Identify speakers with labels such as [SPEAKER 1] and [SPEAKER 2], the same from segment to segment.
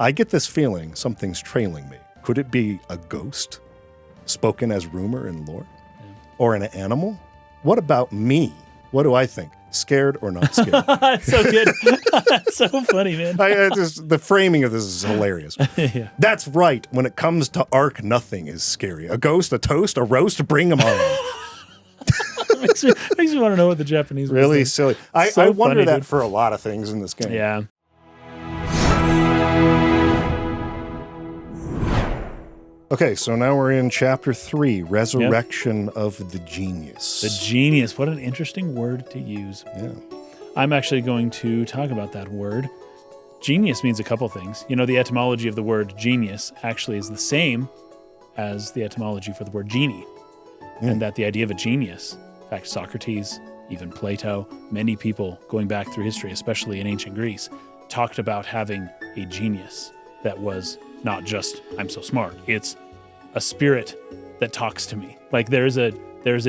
[SPEAKER 1] I get this feeling something's trailing me. Could it be a ghost spoken as rumor and lore? Yeah. Or an animal? What about me? What do I think? Scared or not scared?
[SPEAKER 2] That's so good. That's so funny, man.
[SPEAKER 1] The framing of this is hilarious.
[SPEAKER 2] Yeah.
[SPEAKER 1] That's right. When it comes to Ark, nothing is scary. A ghost, a toast, a roast, bring them on.
[SPEAKER 2] makes me want to know what the Japanese
[SPEAKER 1] really silly. I wonder
[SPEAKER 2] funny,
[SPEAKER 1] that
[SPEAKER 2] dude.
[SPEAKER 1] for a lot of things in this game.
[SPEAKER 2] Yeah.
[SPEAKER 1] Okay, so now we're in Chapter 3, Resurrection of the Genius.
[SPEAKER 2] The Genius. What an interesting word to use.
[SPEAKER 1] Yeah.
[SPEAKER 2] I'm actually going to talk about that word. Genius means a couple things. You know, the etymology of the word genius actually is the same as the etymology for the word genie. And that the idea of a genius, in fact, Socrates, even Plato, many people going back through history, especially in ancient Greece, talked about having a genius that was not just, I'm so smart. It's a spirit that talks to me. Like there's a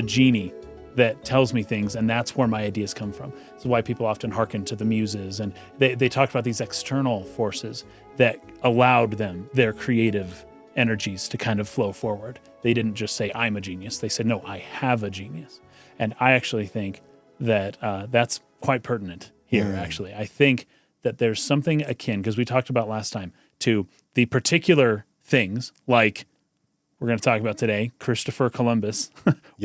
[SPEAKER 2] genie that tells me things, and that's where my ideas come from. This is why people often hearken to the muses, and they talked about these external forces that allowed them their creative energies to kind of flow forward. They didn't just say, I'm a genius. They said, no, I have a genius. And I actually think that that's quite pertinent here, actually. I think that there's something akin, because we talked about last time, to the particular things like we're going to talk about today, Christopher Columbus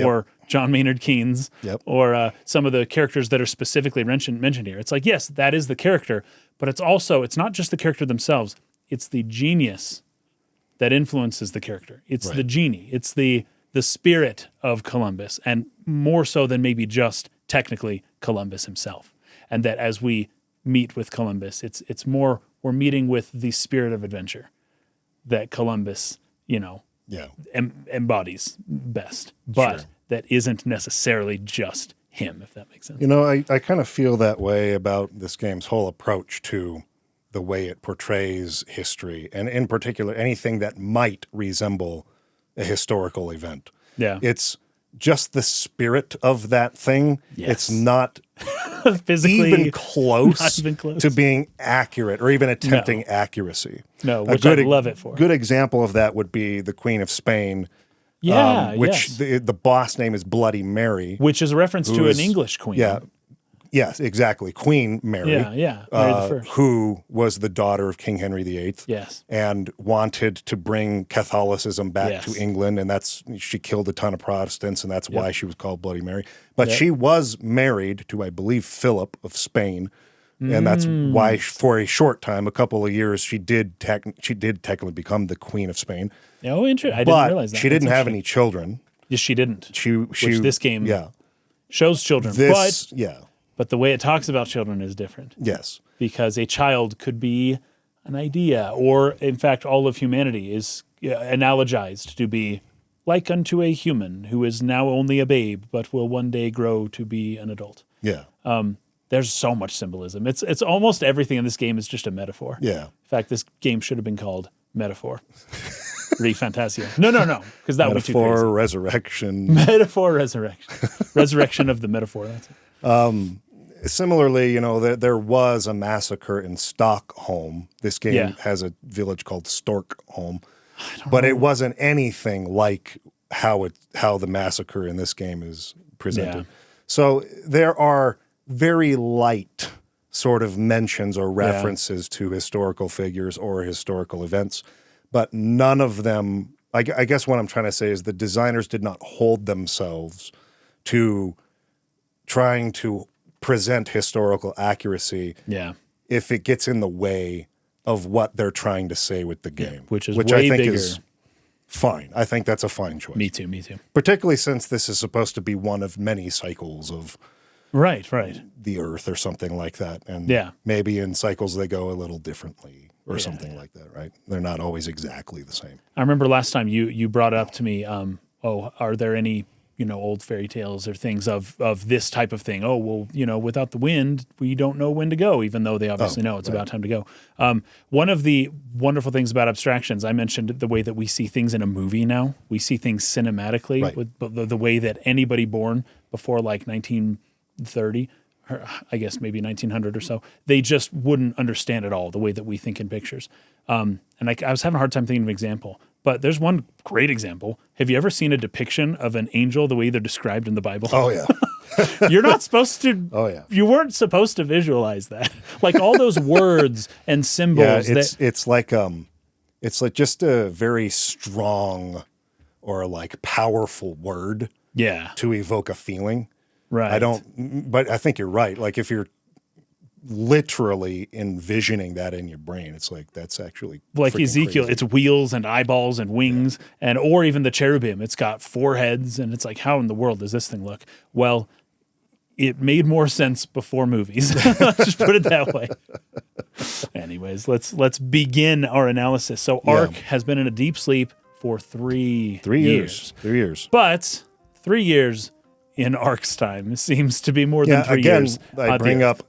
[SPEAKER 2] or John Maynard Keynes or some of the characters that are specifically mentioned here. It's like, yes, that is the character, but it's not just the character themselves. It's the genius that influences the character. It's the genie. It's the spirit of Columbus, and more so than maybe just technically Columbus himself. And that as we meet with Columbus, it's more we're meeting with the spirit of adventure that Columbus, embodies best, but that isn't necessarily just him, if that makes sense.
[SPEAKER 1] You know, I kind of feel that way about this game's whole approach to the way it portrays history, and in particular, anything that might resemble a historical event.
[SPEAKER 2] Yeah.
[SPEAKER 1] It's just the spirit of that thing.
[SPEAKER 2] Yes.
[SPEAKER 1] It's not
[SPEAKER 2] physically
[SPEAKER 1] even close,
[SPEAKER 2] not even close
[SPEAKER 1] to being accurate or even attempting accuracy.
[SPEAKER 2] No, which I love it for.
[SPEAKER 1] Good example of that would be the Queen of Spain, which the boss name is Bloody Mary.
[SPEAKER 2] Which is a reference to an English queen.
[SPEAKER 1] Yeah. Yes, exactly. Queen Mary.
[SPEAKER 2] Mary the First.
[SPEAKER 1] Who was the daughter of King Henry VIII.
[SPEAKER 2] Yes.
[SPEAKER 1] And wanted to bring Catholicism back to England, and she killed a ton of Protestants, and that's why she was called Bloody Mary. But she was married to, I believe, Philip of Spain, and that's why, for a short time, a couple of years, she did technically become the Queen of Spain.
[SPEAKER 2] Oh, interesting. I didn't realize that.
[SPEAKER 1] She didn't have any children.
[SPEAKER 2] Yes, she didn't.
[SPEAKER 1] Which
[SPEAKER 2] this game shows children. But the way it talks about children is different.
[SPEAKER 1] Yes.
[SPEAKER 2] Because a child could be an idea, or in fact, all of humanity is analogized to be like unto a human who is now only a babe, but will one day grow to be an adult.
[SPEAKER 1] Yeah.
[SPEAKER 2] There's so much symbolism. It's almost everything in this game is just a metaphor.
[SPEAKER 1] Yeah.
[SPEAKER 2] In fact, this game should have been called Metaphor. Re Fantasia. No, because that would be too crazy.
[SPEAKER 1] Metaphor Resurrection.
[SPEAKER 2] Metaphor Resurrection. Resurrection of the metaphor. That's it.
[SPEAKER 1] Similarly, there was a massacre in Stockholm. This game has a village called Storkholm, but it wasn't anything like how the massacre in this game is presented.
[SPEAKER 2] Yeah.
[SPEAKER 1] So there are very light sort of mentions or references to historical figures or historical events, but none of them, I guess what I'm trying to say is the designers did not hold themselves to trying to present historical accuracy if it gets in the way of what they're trying to say with the game.
[SPEAKER 2] Which
[SPEAKER 1] I
[SPEAKER 2] way
[SPEAKER 1] think
[SPEAKER 2] bigger.
[SPEAKER 1] is fine. I think that's a fine choice.
[SPEAKER 2] Me too.
[SPEAKER 1] Particularly since this is supposed to be one of many cycles of
[SPEAKER 2] right.
[SPEAKER 1] the Earth or something like that. And maybe in cycles they go a little differently or something like that, right? They're not always exactly the same.
[SPEAKER 2] I remember last time you brought up to me, are there any old fairy tales or things of this type of thing? Oh, well, without the wind, we don't know when to go, even though they obviously know it's about time to go. One of the wonderful things about abstractions, I mentioned the way that we see things in a movie now. We see things cinematically with the way that anybody born before like 1930 or I guess maybe 1900 or so, they just wouldn't understand at all the way that we think in pictures. And I was having a hard time thinking of an example, but there's one great example. Have you ever seen a depiction of an angel the way they're described in the Bible?
[SPEAKER 1] Oh, yeah.
[SPEAKER 2] You're not supposed to.
[SPEAKER 1] Oh, yeah.
[SPEAKER 2] You weren't supposed to visualize that. Like all those words and symbols.
[SPEAKER 1] Yeah, it's like just a very strong or like powerful word.
[SPEAKER 2] Yeah.
[SPEAKER 1] To evoke a feeling.
[SPEAKER 2] Right.
[SPEAKER 1] But I think you're right. Like if you're literally envisioning that in your brain, it's like that's actually
[SPEAKER 2] like Ezekiel.
[SPEAKER 1] crazy.
[SPEAKER 2] It's wheels and eyeballs and wings, and or even the cherubim. It's got 4 heads, and it's like, how in the world does this thing look? Well, it made more sense before movies. Just put it that way. Anyways, let's begin our analysis. So Ark has been in a deep sleep for 3 years.
[SPEAKER 1] 3 years.
[SPEAKER 2] But 3 years in Ark's time seems to be more than 3 years.
[SPEAKER 1] I bring up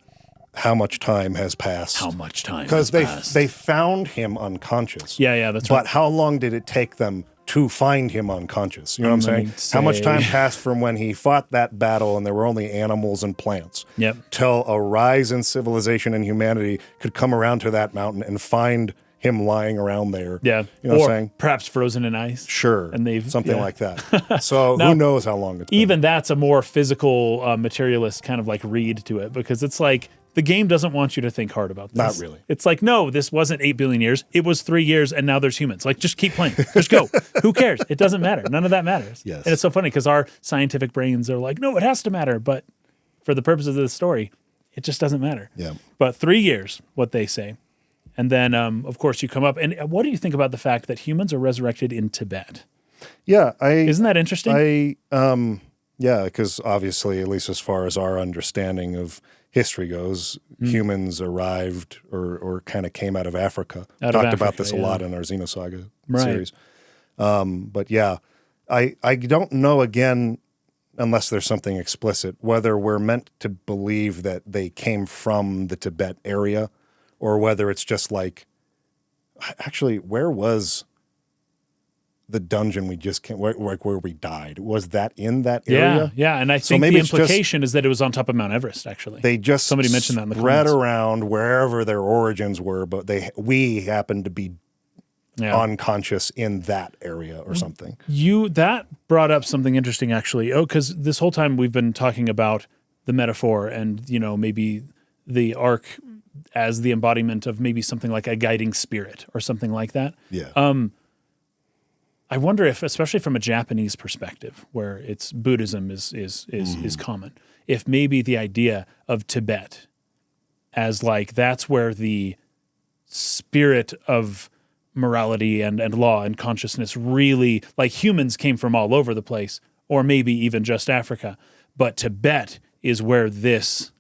[SPEAKER 1] how much time has passed.
[SPEAKER 2] How much time?
[SPEAKER 1] Because they found him unconscious.
[SPEAKER 2] Yeah, that's right.
[SPEAKER 1] But how long did it take them to find him unconscious? You know what I'm saying? How much time passed from when he fought that battle and there were only animals and plants till a rise in civilization and humanity could come around to that mountain and find him lying around there.
[SPEAKER 2] Yeah.
[SPEAKER 1] You know what I'm saying?
[SPEAKER 2] Perhaps frozen in ice.
[SPEAKER 1] Sure.
[SPEAKER 2] And they've
[SPEAKER 1] something like that. So
[SPEAKER 2] now,
[SPEAKER 1] who knows how long it's been.
[SPEAKER 2] Even that's a more physical materialist kind of like read to it, because it's like the game doesn't want you to think hard about this.
[SPEAKER 1] Not really.
[SPEAKER 2] It's like, no, this wasn't 8 billion years. It was 3 years and now there's humans. Like, just keep playing. Just go. Who cares? It doesn't matter. None of that matters.
[SPEAKER 1] Yes.
[SPEAKER 2] And it's so funny because our scientific brains are like, no, it has to matter. But for the purposes of the story, it just doesn't matter.
[SPEAKER 1] Yeah.
[SPEAKER 2] But 3 years, what they say. And then, of course, you come up. And what do you think about the fact that humans are resurrected in Tibet?
[SPEAKER 1] Yeah.
[SPEAKER 2] Isn't that interesting?
[SPEAKER 1] Yeah, because obviously, at least as far as our understanding of history goes, humans arrived or kind of came out of Africa. Talked about this a lot in our Xenosaga series. But yeah, I don't know, again, unless there's something explicit, whether we're meant to believe that they came from the Tibet area or whether it's just like, actually, where was the dungeon we just came, where we died? Was that in that area?
[SPEAKER 2] Yeah. And I think the implication is that it was on top of Mount Everest, actually.
[SPEAKER 1] They just
[SPEAKER 2] somebody mentioned that in the comments.
[SPEAKER 1] Spread around wherever their origins were, but we happened to be unconscious in that area or something.
[SPEAKER 2] That brought up something interesting, actually. Oh, because this whole time we've been talking about the metaphor and, maybe the Ark as the embodiment of maybe something like a guiding spirit or something like that.
[SPEAKER 1] Yeah.
[SPEAKER 2] I wonder if, especially from a Japanese perspective, where it's Buddhism is common, if maybe the idea of Tibet as like that's where the spirit of morality and law and consciousness really, like humans came from all over the place, or maybe even just Africa, but Tibet is where this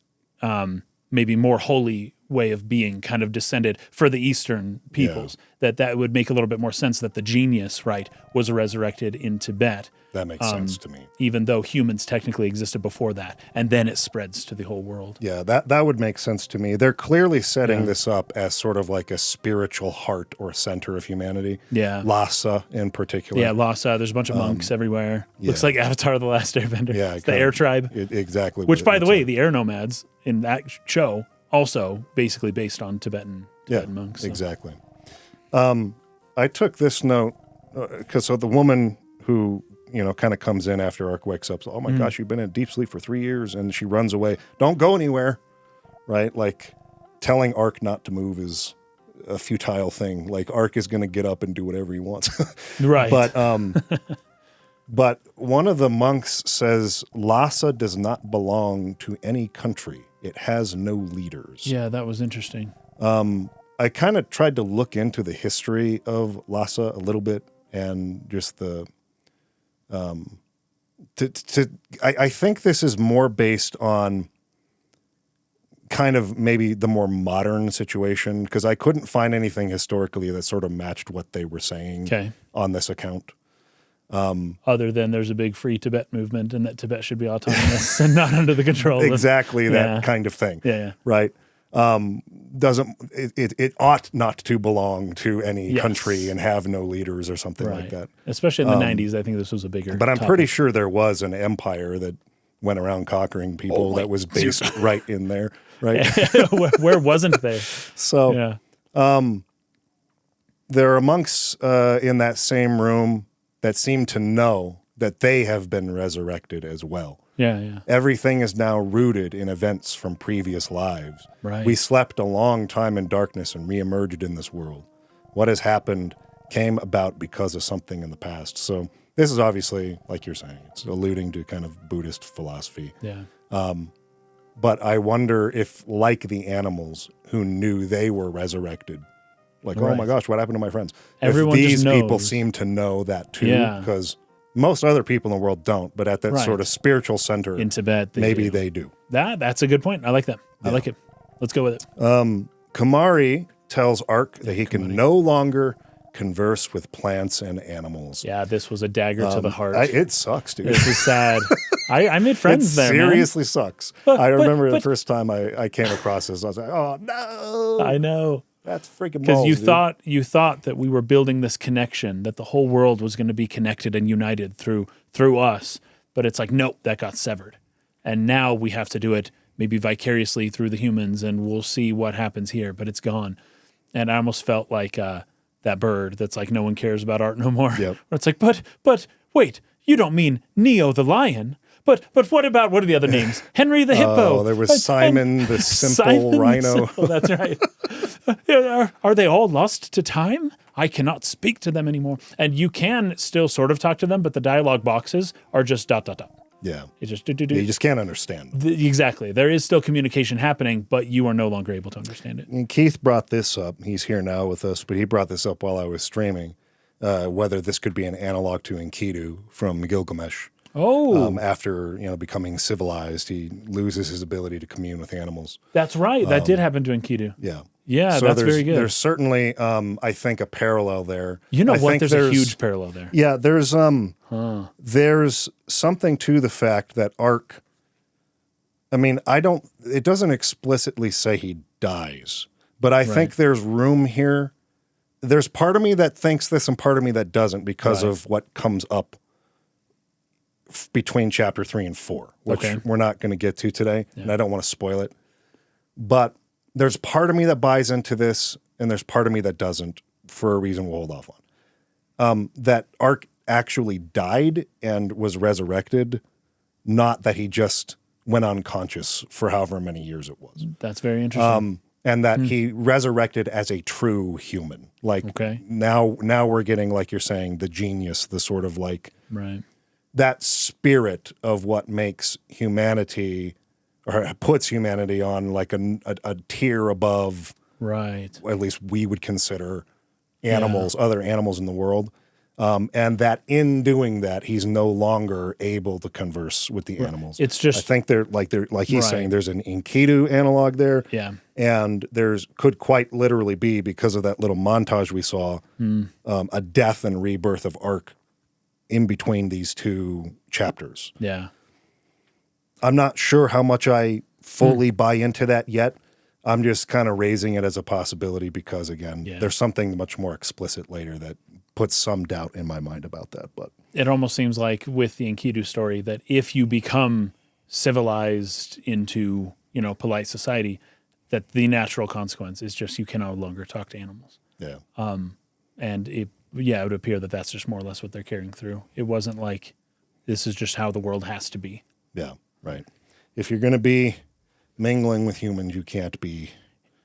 [SPEAKER 2] maybe more holy way of being kind of descended for the Eastern peoples. That would make a little bit more sense that the genius, right, was resurrected in Tibet.
[SPEAKER 1] That makes sense to me.
[SPEAKER 2] Even though humans technically existed before that, and then it spreads to the whole world.
[SPEAKER 1] Yeah, that would make sense to me. They're clearly setting this up as sort of like a spiritual heart or center of humanity.
[SPEAKER 2] Yeah.
[SPEAKER 1] Lhasa in particular.
[SPEAKER 2] Yeah, Lhasa. There's a bunch of monks everywhere. Looks like Avatar: The Last Airbender.
[SPEAKER 1] Yeah.
[SPEAKER 2] It's the air tribe.
[SPEAKER 1] Exactly.
[SPEAKER 2] Which, by the way, the air nomads in that show also basically based on Tibetan monks. So.
[SPEAKER 1] Exactly. I took this note because the woman who kind of comes in after Ark wakes up. Oh my gosh, you've been in deep sleep for 3 years, and she runs away. Don't go anywhere, right? Like telling Ark not to move is a futile thing. Like Ark is going to get up and do whatever he wants,
[SPEAKER 2] right?
[SPEAKER 1] But one of the monks says Lhasa does not belong to any country. It has no leaders.
[SPEAKER 2] Yeah, that was interesting.
[SPEAKER 1] I kind of tried to look into the history of Lhasa a little bit and just the I think this is more based on kind of maybe the more modern situation because I couldn't find anything historically that sort of matched what they were saying on this account.
[SPEAKER 2] Other than there's a big free Tibet movement and that Tibet should be autonomous and not under the control of
[SPEAKER 1] that kind of thing.
[SPEAKER 2] Yeah.
[SPEAKER 1] Right. It ought not to belong to any country and have no leaders or something like that.
[SPEAKER 2] Especially in the 90s, I think this was a bigger
[SPEAKER 1] But I'm
[SPEAKER 2] topic.
[SPEAKER 1] pretty sure there was an empire that went around conquering people that was based right in there, right?
[SPEAKER 2] Where wasn't there?
[SPEAKER 1] So
[SPEAKER 2] Yeah.
[SPEAKER 1] there are monks in that same room that seem to know that they have been resurrected as well.
[SPEAKER 2] Yeah.
[SPEAKER 1] Everything is now rooted in events from previous lives.
[SPEAKER 2] Right.
[SPEAKER 1] We slept a long time in darkness and reemerged in this world. What has happened came about because of something in the past. So this is obviously, like you're saying, it's alluding to kind of Buddhist philosophy.
[SPEAKER 2] Yeah.
[SPEAKER 1] But I wonder if, like the animals who knew they were resurrected, like, oh my gosh, what happened to my friends?
[SPEAKER 2] Everyone
[SPEAKER 1] if these
[SPEAKER 2] just
[SPEAKER 1] people
[SPEAKER 2] knows.
[SPEAKER 1] seem to know that too,
[SPEAKER 2] Yeah.
[SPEAKER 1] because most other people in the world don't, but at that
[SPEAKER 2] Right.
[SPEAKER 1] sort of spiritual center,
[SPEAKER 2] In Tibet,
[SPEAKER 1] maybe they do.
[SPEAKER 2] That's a good point. I like that. I like it. Let's go with it.
[SPEAKER 1] Kumari tells Ark that he can no longer converse with plants and animals.
[SPEAKER 2] Yeah, this was a dagger to the heart.
[SPEAKER 1] It sucks, dude.
[SPEAKER 2] This is sad. I made friends there, man.
[SPEAKER 1] Seriously sucks. I remember the first time I came across this, I was like, oh no.
[SPEAKER 2] I know.
[SPEAKER 1] That's freaking
[SPEAKER 2] Because
[SPEAKER 1] balls,
[SPEAKER 2] you thought that we were building this connection, that the whole world was going to be connected and united through us. But it's like, nope, that got severed. And now we have to do it maybe vicariously through the humans, and we'll see what happens here, but it's gone. And I almost felt like that bird that's like, no one cares about art no more.
[SPEAKER 1] Yep.
[SPEAKER 2] Where it's like, but wait, you don't mean Neo the lion. But what are the other names? Henry the hippo.
[SPEAKER 1] Oh, there was Simon the simple rhino.
[SPEAKER 2] That's right. Are they all lost to time? I cannot speak to them anymore. And you can still sort of talk to them, but the dialogue boxes are just ...
[SPEAKER 1] Yeah.
[SPEAKER 2] It just
[SPEAKER 1] You just can't understand.
[SPEAKER 2] Exactly. There is still communication happening, but you are no longer able to understand it.
[SPEAKER 1] And Keith brought this up. He's here now with us, but he brought this up while I was streaming, whether this could be an analog to Enkidu from Gilgamesh.
[SPEAKER 2] Oh,
[SPEAKER 1] After becoming civilized, he loses his ability to commune with animals.
[SPEAKER 2] that's right. That did happen to Enkidu.
[SPEAKER 1] Yeah.
[SPEAKER 2] Yeah,
[SPEAKER 1] So
[SPEAKER 2] that's very good.
[SPEAKER 1] There's certainly, I think, a parallel there.
[SPEAKER 2] You know
[SPEAKER 1] I
[SPEAKER 2] what?
[SPEAKER 1] think
[SPEAKER 2] There's a huge parallel there.
[SPEAKER 1] Yeah, there's something to the fact that Ark. I mean, it doesn't explicitly say he dies, but I think there's room here. There's part of me that thinks this and part of me that doesn't because of what comes up between chapter 3 and 4, which we're not going to get to today, and I don't want to spoil it. But there's part of me that buys into this, and there's part of me that doesn't, for a reason we'll hold off on. That Ark actually died and was resurrected, not that he just went unconscious for however many years it was.
[SPEAKER 2] That's very interesting.
[SPEAKER 1] And that he resurrected as a true human. Like now we're getting, like you're saying, the genius, the sort of like that spirit of what makes humanity or puts humanity on like a tier above,
[SPEAKER 2] right?
[SPEAKER 1] At least we would consider animals, other animals in the world. And that in doing that, he's no longer able to converse with the animals.
[SPEAKER 2] It's just,
[SPEAKER 1] I think they're like he's saying, there's an Enkidu analog there.
[SPEAKER 2] Yeah.
[SPEAKER 1] And could quite literally be, because of that little montage we saw, a death and rebirth of Ark in between these two chapters.
[SPEAKER 2] Yeah.
[SPEAKER 1] I'm not sure how much I fully buy into that yet. I'm just kind of raising it as a possibility because, again, there's something much more explicit later that puts some doubt in my mind about that. But
[SPEAKER 2] it almost seems like with the Enkidu story that if you become civilized into, polite society, that the natural consequence is just you can no longer talk to animals.
[SPEAKER 1] Yeah.
[SPEAKER 2] And it would appear that that's just more or less what they're carrying through. It wasn't like this is just how the world has to be.
[SPEAKER 1] Yeah, right. If you're going to be mingling with humans, you can't be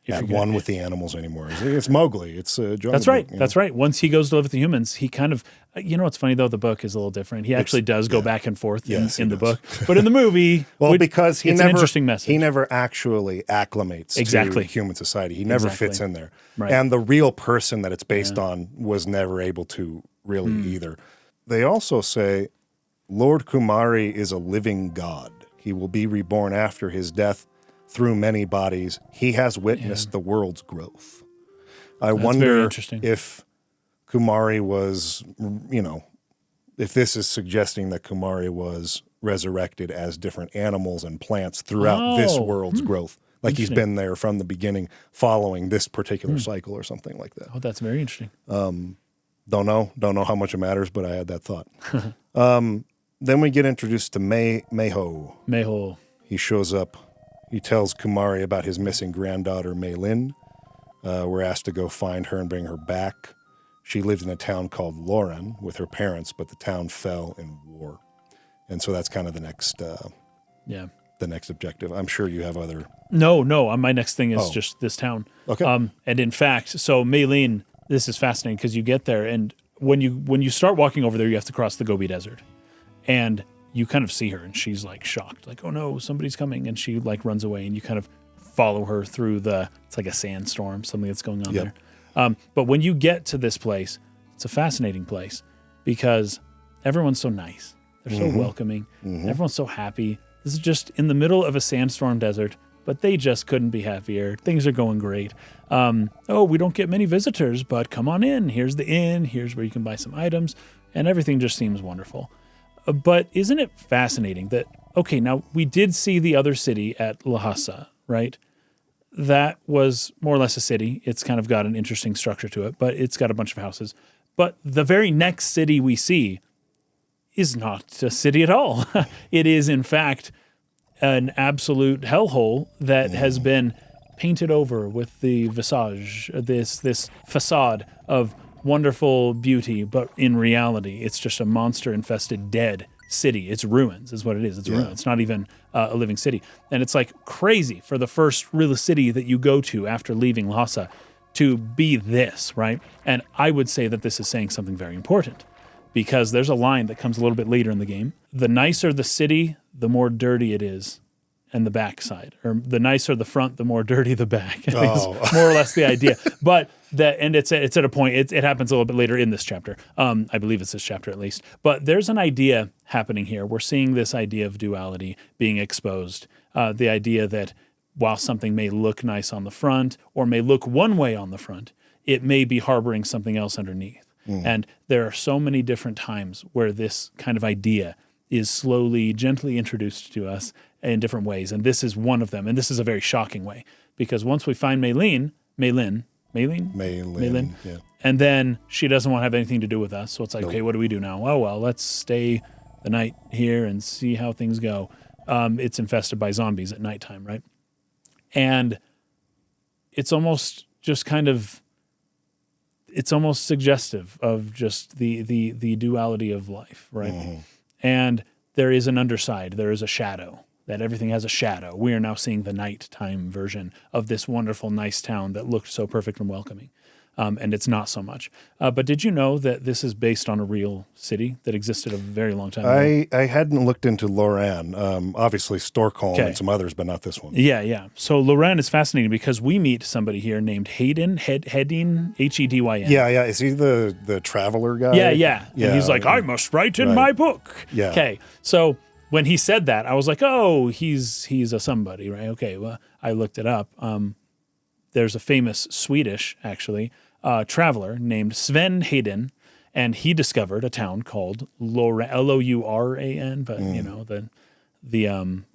[SPEAKER 1] at one with the animals anymore. It's Mowgli. It's Jungle
[SPEAKER 2] That's right.
[SPEAKER 1] Book,
[SPEAKER 2] That's right. Once he goes to live with the humans, he kind of, what's funny though, the book is a little different. He actually does go back and forth in the book, but in the movie,
[SPEAKER 1] because
[SPEAKER 2] it's an interesting message.
[SPEAKER 1] He never actually acclimates to human society. He never fits in there.
[SPEAKER 2] Right.
[SPEAKER 1] And the real person that it's based on was never able to really either. They also say Lord Kumari is a living god. He will be reborn after his death through many bodies. He has witnessed the world's growth. I wonder if Kumari was, if this is suggesting that Kumari was resurrected as different animals and plants throughout this world's growth. Like he's been there from the beginning following this particular cycle or something like that.
[SPEAKER 2] Oh, that's very interesting.
[SPEAKER 1] Don't know how much it matters, but I had that thought. then we get introduced to Mayho.
[SPEAKER 2] Mayho.
[SPEAKER 1] He shows up. He tells Kumari about his missing granddaughter, Maylin. We're asked to go find her and bring her back. She lived in a town called Loran with her parents, but the town fell in war. And so that's kind of the next objective. I'm sure you have other...
[SPEAKER 2] No. My next thing is just this town.
[SPEAKER 1] Okay.
[SPEAKER 2] And in fact, so Maylin, this is fascinating because you get there, and when you start walking over there, you have to cross the Gobi Desert. And you kind of see her, and she's like shocked, like, oh no, somebody's coming. And she like runs away, and you kind of follow her through it's like a sandstorm, something that's going on there. But when you get to this place, it's a fascinating place because everyone's so nice. They're so welcoming. Everyone's so happy. This is just in the middle of a sandstorm desert, but they just couldn't be happier. Things are going great. We don't get many visitors, but come on in. Here's the inn. Here's where you can buy some items. And everything just seems wonderful. But isn't it fascinating that, okay, now we did see the other city at Lhasa, right? That was more or less a city. It's kind of got an interesting structure to it, but it's got a bunch of houses. But the very next city we see is not a city at all. It is, in fact, an absolute hellhole that has been painted over with the visage, this facade of wonderful beauty, but in reality, it's just a monster-infested dead city. It's ruins, is what it is. It's ruins. It's not even a living city. And it's like crazy for the first real city that you go to after leaving Lhasa to be this, right? And I would say that this is saying something very important because there's a line that comes a little bit later in the game. The nicer the city, the more dirty it is. And the back side, or the nicer the front, the more dirty the back. It's more or less the idea. But it's at a point. It happens a little bit later in this chapter. I believe it's this chapter at least. But there's an idea happening here. We're seeing this idea of duality being exposed. The idea that while something may look nice on the front or may look one way on the front, it may be harboring something else underneath. And there are so many different times where this kind of idea is slowly, gently introduced to us in different ways. And this is one of them. And this is a very shocking way because once we find Maylin, yeah. And then she doesn't want to have anything to do with us. So it's like, okay, what do we do now? Oh, well, let's stay the night here and see how things go. It's infested by zombies at nighttime, right? And it's almost just kind of, it's almost suggestive of just the duality of life, right? And there is an underside. There is a shadow. That everything has a shadow. We are now seeing the nighttime version of this wonderful, nice town that looked so perfect and welcoming. And it's not so much. But did you know that this is based on a real city that existed a very long time ago?
[SPEAKER 1] I hadn't looked into Loran. Obviously, Stockholm and some others, but not this one.
[SPEAKER 2] Yeah. So Loran is fascinating because we meet somebody here named Hedyn, Hedyn, Hedyn.
[SPEAKER 1] Yeah. Is he the traveler guy?
[SPEAKER 2] Yeah. And he's like, I must write in my book.
[SPEAKER 1] Yeah.
[SPEAKER 2] Okay. So when he said that, I was like, oh, he's a somebody, right? Okay, well, I looked it up. There's a famous Swedish, actually, traveler named Sven Hedyn, and he discovered a town called Louran, L-O-U-R-A-N, but, you know,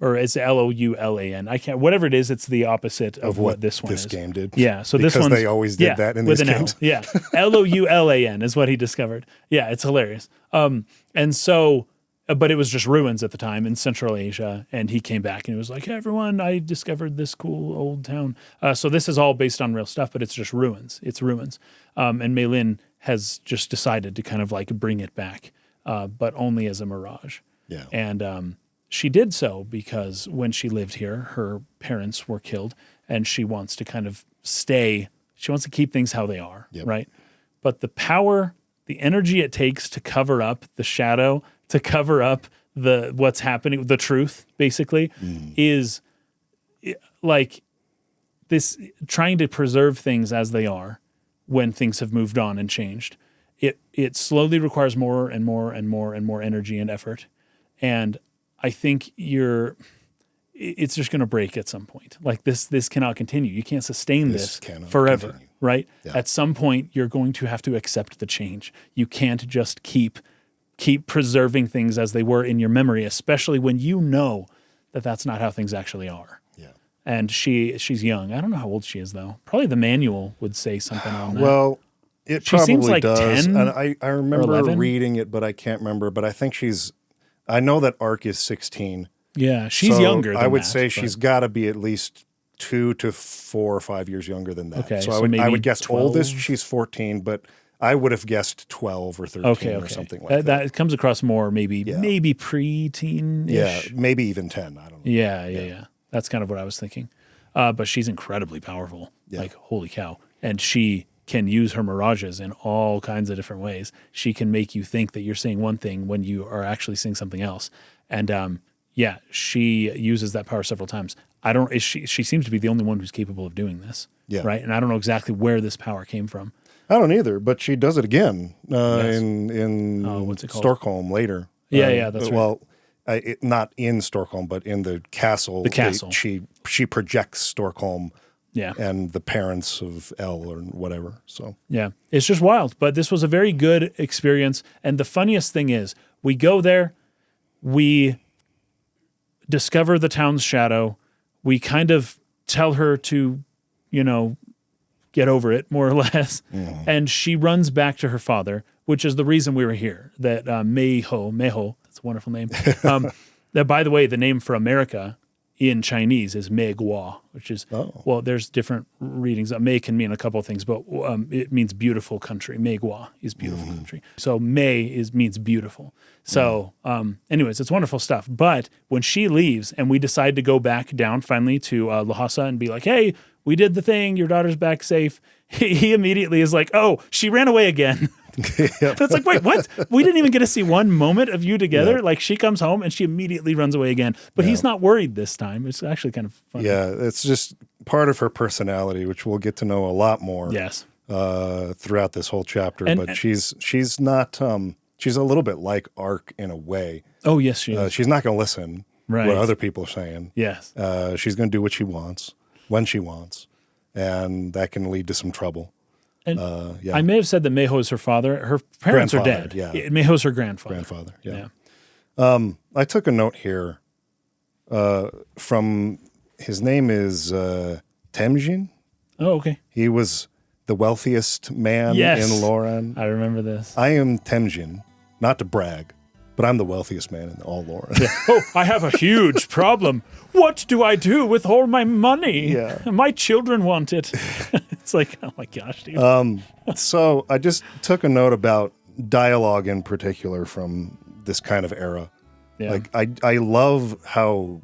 [SPEAKER 2] or it's L-O-U-L-A-N. I can't, whatever it is, it's the opposite of what this one is.
[SPEAKER 1] This game did.
[SPEAKER 2] Yeah, so
[SPEAKER 1] because
[SPEAKER 2] this one's...
[SPEAKER 1] they always did that in these games.
[SPEAKER 2] Yeah, L-O-U-L-A-N is what he discovered. Yeah, it's hilarious. And so... But it was just ruins at the time in Central Asia, and he came back and he was like, hey, everyone, I discovered this cool old town. So this is all based on real stuff, but it's just ruins. It's ruins. And Maylin has just decided to kind of like bring it back, but only as a mirage.
[SPEAKER 1] Yeah.
[SPEAKER 2] And she did so because when she lived here, her parents were killed, and she wants to kind of stay. She wants to keep things how they are, right? But the power, the energy it takes to cover up the shadow, to cover up what's happening, the truth, basically, is like this trying to preserve things as they are when things have moved on and changed. It slowly requires more and more and more and more energy and effort. And I think it's just going to break at some point. Like this cannot continue. You can't sustain this forever, continue. Right? Yeah. At some point, you're going to have to accept the change. You can't just keep preserving things as they were in your memory, especially when you know that that's not how things actually are. Yeah. And she's young. I don't know how old she is, though. Probably the manual would say something on that.
[SPEAKER 1] Well, she
[SPEAKER 2] probably
[SPEAKER 1] seems like
[SPEAKER 2] does.
[SPEAKER 1] 10 and I remember reading it, but I can't remember. But I think she's I know that Ark is 16.
[SPEAKER 2] Yeah, she's
[SPEAKER 1] so
[SPEAKER 2] younger than
[SPEAKER 1] I would
[SPEAKER 2] that,
[SPEAKER 1] say
[SPEAKER 2] but-
[SPEAKER 1] she's got to be at least 2 to 4 or 5 years younger than that.
[SPEAKER 2] Okay,
[SPEAKER 1] so
[SPEAKER 2] so
[SPEAKER 1] I
[SPEAKER 2] maybe
[SPEAKER 1] would guess
[SPEAKER 2] 12?
[SPEAKER 1] oldest she's 14, but I would have guessed 12 or 13 or something like that.
[SPEAKER 2] That comes across more maybe pre-teen-ish.
[SPEAKER 1] Yeah, maybe even 10. I don't know.
[SPEAKER 2] Yeah. That's kind of what I was thinking. But she's incredibly powerful.
[SPEAKER 1] Yeah.
[SPEAKER 2] Like, holy cow. And she can use her mirages in all kinds of different ways. She can make you think that you're saying one thing when you are actually saying something else. And she uses that power several times. She seems to be the only one who's capable of doing this.
[SPEAKER 1] Yeah.
[SPEAKER 2] Right? And I don't know exactly where this power came from.
[SPEAKER 1] I don't either, but she does it again
[SPEAKER 2] Yes.
[SPEAKER 1] in
[SPEAKER 2] what's it called?
[SPEAKER 1] Stockholm later.
[SPEAKER 2] Yeah, that's right.
[SPEAKER 1] Well, not in Stockholm, but in the castle.
[SPEAKER 2] The castle.
[SPEAKER 1] She projects Stockholm
[SPEAKER 2] Yeah.
[SPEAKER 1] and the parents of Elle or whatever. So
[SPEAKER 2] Yeah, it's just wild. But this was a very good experience. And the funniest thing is, we go there, we discover the town's shadow, we kind of tell her to, get over it, more or less. And she runs back to her father, which is the reason we were here. That Meiho, that's a wonderful name. That, by the way, the name for America in Chinese is Meiguo, which is, well, there's different readings. Mei can mean a couple of things, but it means beautiful country. Meiguo is beautiful country. So Mei means beautiful. So anyways, it's wonderful stuff. But when she leaves and we decide to go back down finally to Lhasa and be like, hey, we did the thing, your daughter's back safe, he immediately is like, oh, she ran away again. It's like, wait, what? We didn't even get to see one moment of you together.
[SPEAKER 1] Yeah.
[SPEAKER 2] Like, she comes home and she immediately runs away again. But he's not worried this time. It's actually kind of funny.
[SPEAKER 1] yeah, it's just part of her personality, which we'll get to know a lot more.
[SPEAKER 2] Yes.
[SPEAKER 1] Throughout this whole chapter. But she's not. She's a little bit like Ark in a way.
[SPEAKER 2] Oh, yes, she is.
[SPEAKER 1] She's not going to listen
[SPEAKER 2] Right.
[SPEAKER 1] what other people are saying.
[SPEAKER 2] Yes.
[SPEAKER 1] She's going to do what she wants when she wants, and that can lead to some trouble.
[SPEAKER 2] And
[SPEAKER 1] yeah.
[SPEAKER 2] I may have said that Meiho is her father. Her parents are dead.
[SPEAKER 1] Yeah.
[SPEAKER 2] Meiho's her grandfather.
[SPEAKER 1] Yeah. I took a note here from his name is Temujin.
[SPEAKER 2] Oh, okay.
[SPEAKER 1] He was the wealthiest man
[SPEAKER 2] Yes.
[SPEAKER 1] in Loran.
[SPEAKER 2] I remember this.
[SPEAKER 1] I am Temujin, not to brag, but I'm the wealthiest man in all Loran.
[SPEAKER 2] Oh, I have a huge problem. What do I do with all my money?
[SPEAKER 1] Yeah.
[SPEAKER 2] My children want it. It's like, oh my gosh, dude.
[SPEAKER 1] So I just took a note about dialogue in particular from this kind of era.
[SPEAKER 2] Yeah.
[SPEAKER 1] Like I love how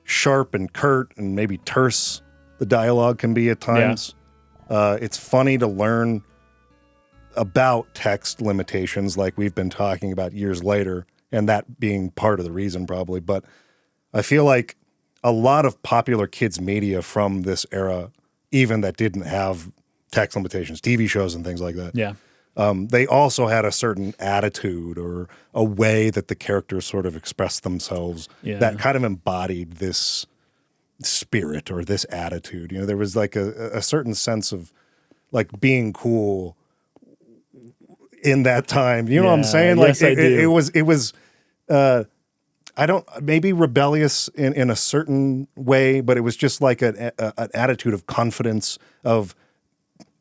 [SPEAKER 1] sharp and curt and maybe terse the dialogue can be at times. It's funny to learn about text limitations like we've been talking about years later, and that being part of the reason probably. But I feel like a lot of popular kids media from this era, even that didn't have text limitations, TV shows and things like that,
[SPEAKER 2] Yeah.
[SPEAKER 1] they also had a certain attitude or a way that the characters sort of expressed themselves that kind of embodied this spirit or this attitude. There was like a certain sense of like being cool in that time. You know what I'm saying? Like
[SPEAKER 2] yes, I do.
[SPEAKER 1] it was maybe rebellious in a certain way, but it was just like an attitude of confidence, of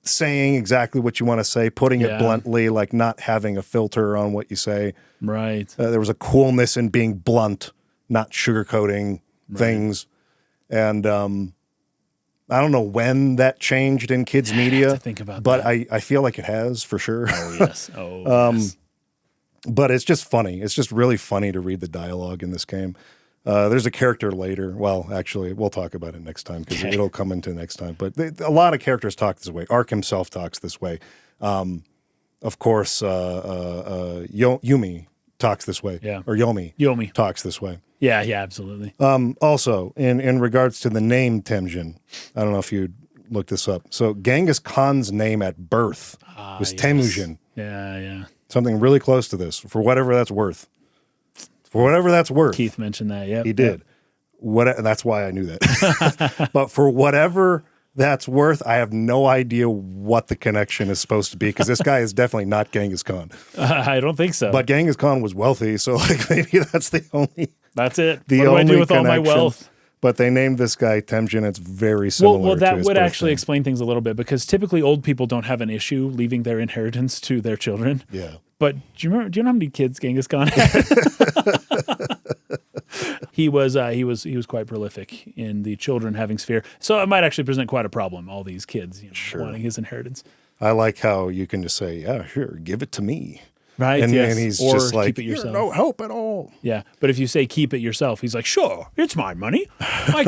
[SPEAKER 1] saying exactly what you want to say, putting it bluntly, like not having a filter on what you say.
[SPEAKER 2] Right.
[SPEAKER 1] There was a coolness in being blunt, not sugarcoating things. And I don't know when that changed in kids' media.
[SPEAKER 2] To think about
[SPEAKER 1] but
[SPEAKER 2] that.
[SPEAKER 1] I feel like it has for sure.
[SPEAKER 2] Oh, yes. Yes.
[SPEAKER 1] But it's just funny. It's just really funny to read the dialogue in this game. There's a character later. Well, actually, we'll talk about it next time because it'll come into next time. But a lot of characters talk this way. Ark himself talks this way. Of course, Yumi talks this way.
[SPEAKER 2] Yeah.
[SPEAKER 1] Or Yomi talks this way.
[SPEAKER 2] Yeah, absolutely.
[SPEAKER 1] Also, in regards to the name Temujin, I don't know if you looked this up. So Genghis Khan's name at birth was Temujin.
[SPEAKER 2] Yeah.
[SPEAKER 1] Something really close to this, for whatever that's worth. For whatever that's worth.
[SPEAKER 2] Keith mentioned that, yeah.
[SPEAKER 1] He did. That's why I knew that. But for whatever that's worth, I have no idea what the connection is supposed to be, because this guy is definitely not Genghis Khan.
[SPEAKER 2] I don't think so.
[SPEAKER 1] But Genghis Khan was wealthy, so like maybe that's the only...
[SPEAKER 2] That's it.
[SPEAKER 1] The
[SPEAKER 2] what do I
[SPEAKER 1] only
[SPEAKER 2] do with all my
[SPEAKER 1] connection.
[SPEAKER 2] wealth?
[SPEAKER 1] But they named this guy Temujin. It's very similar
[SPEAKER 2] Well,
[SPEAKER 1] to
[SPEAKER 2] that
[SPEAKER 1] his
[SPEAKER 2] would
[SPEAKER 1] birth
[SPEAKER 2] actually
[SPEAKER 1] name.
[SPEAKER 2] explain things a little bit, because typically old people don't have an issue leaving their inheritance to their children.
[SPEAKER 1] Yeah.
[SPEAKER 2] But do you know how many kids Genghis Khan had? He was quite prolific in the children having sphere. So it might actually present quite a problem, all these kids wanting his inheritance.
[SPEAKER 1] I like how you can just say, yeah, sure, give it to me.
[SPEAKER 2] Right,
[SPEAKER 1] and,
[SPEAKER 2] yes.
[SPEAKER 1] and he's
[SPEAKER 2] Or
[SPEAKER 1] just like,
[SPEAKER 2] keep it yourself.
[SPEAKER 1] You're no help at all.
[SPEAKER 2] Yeah, but if you say keep it yourself, he's like, sure, it's my money. Why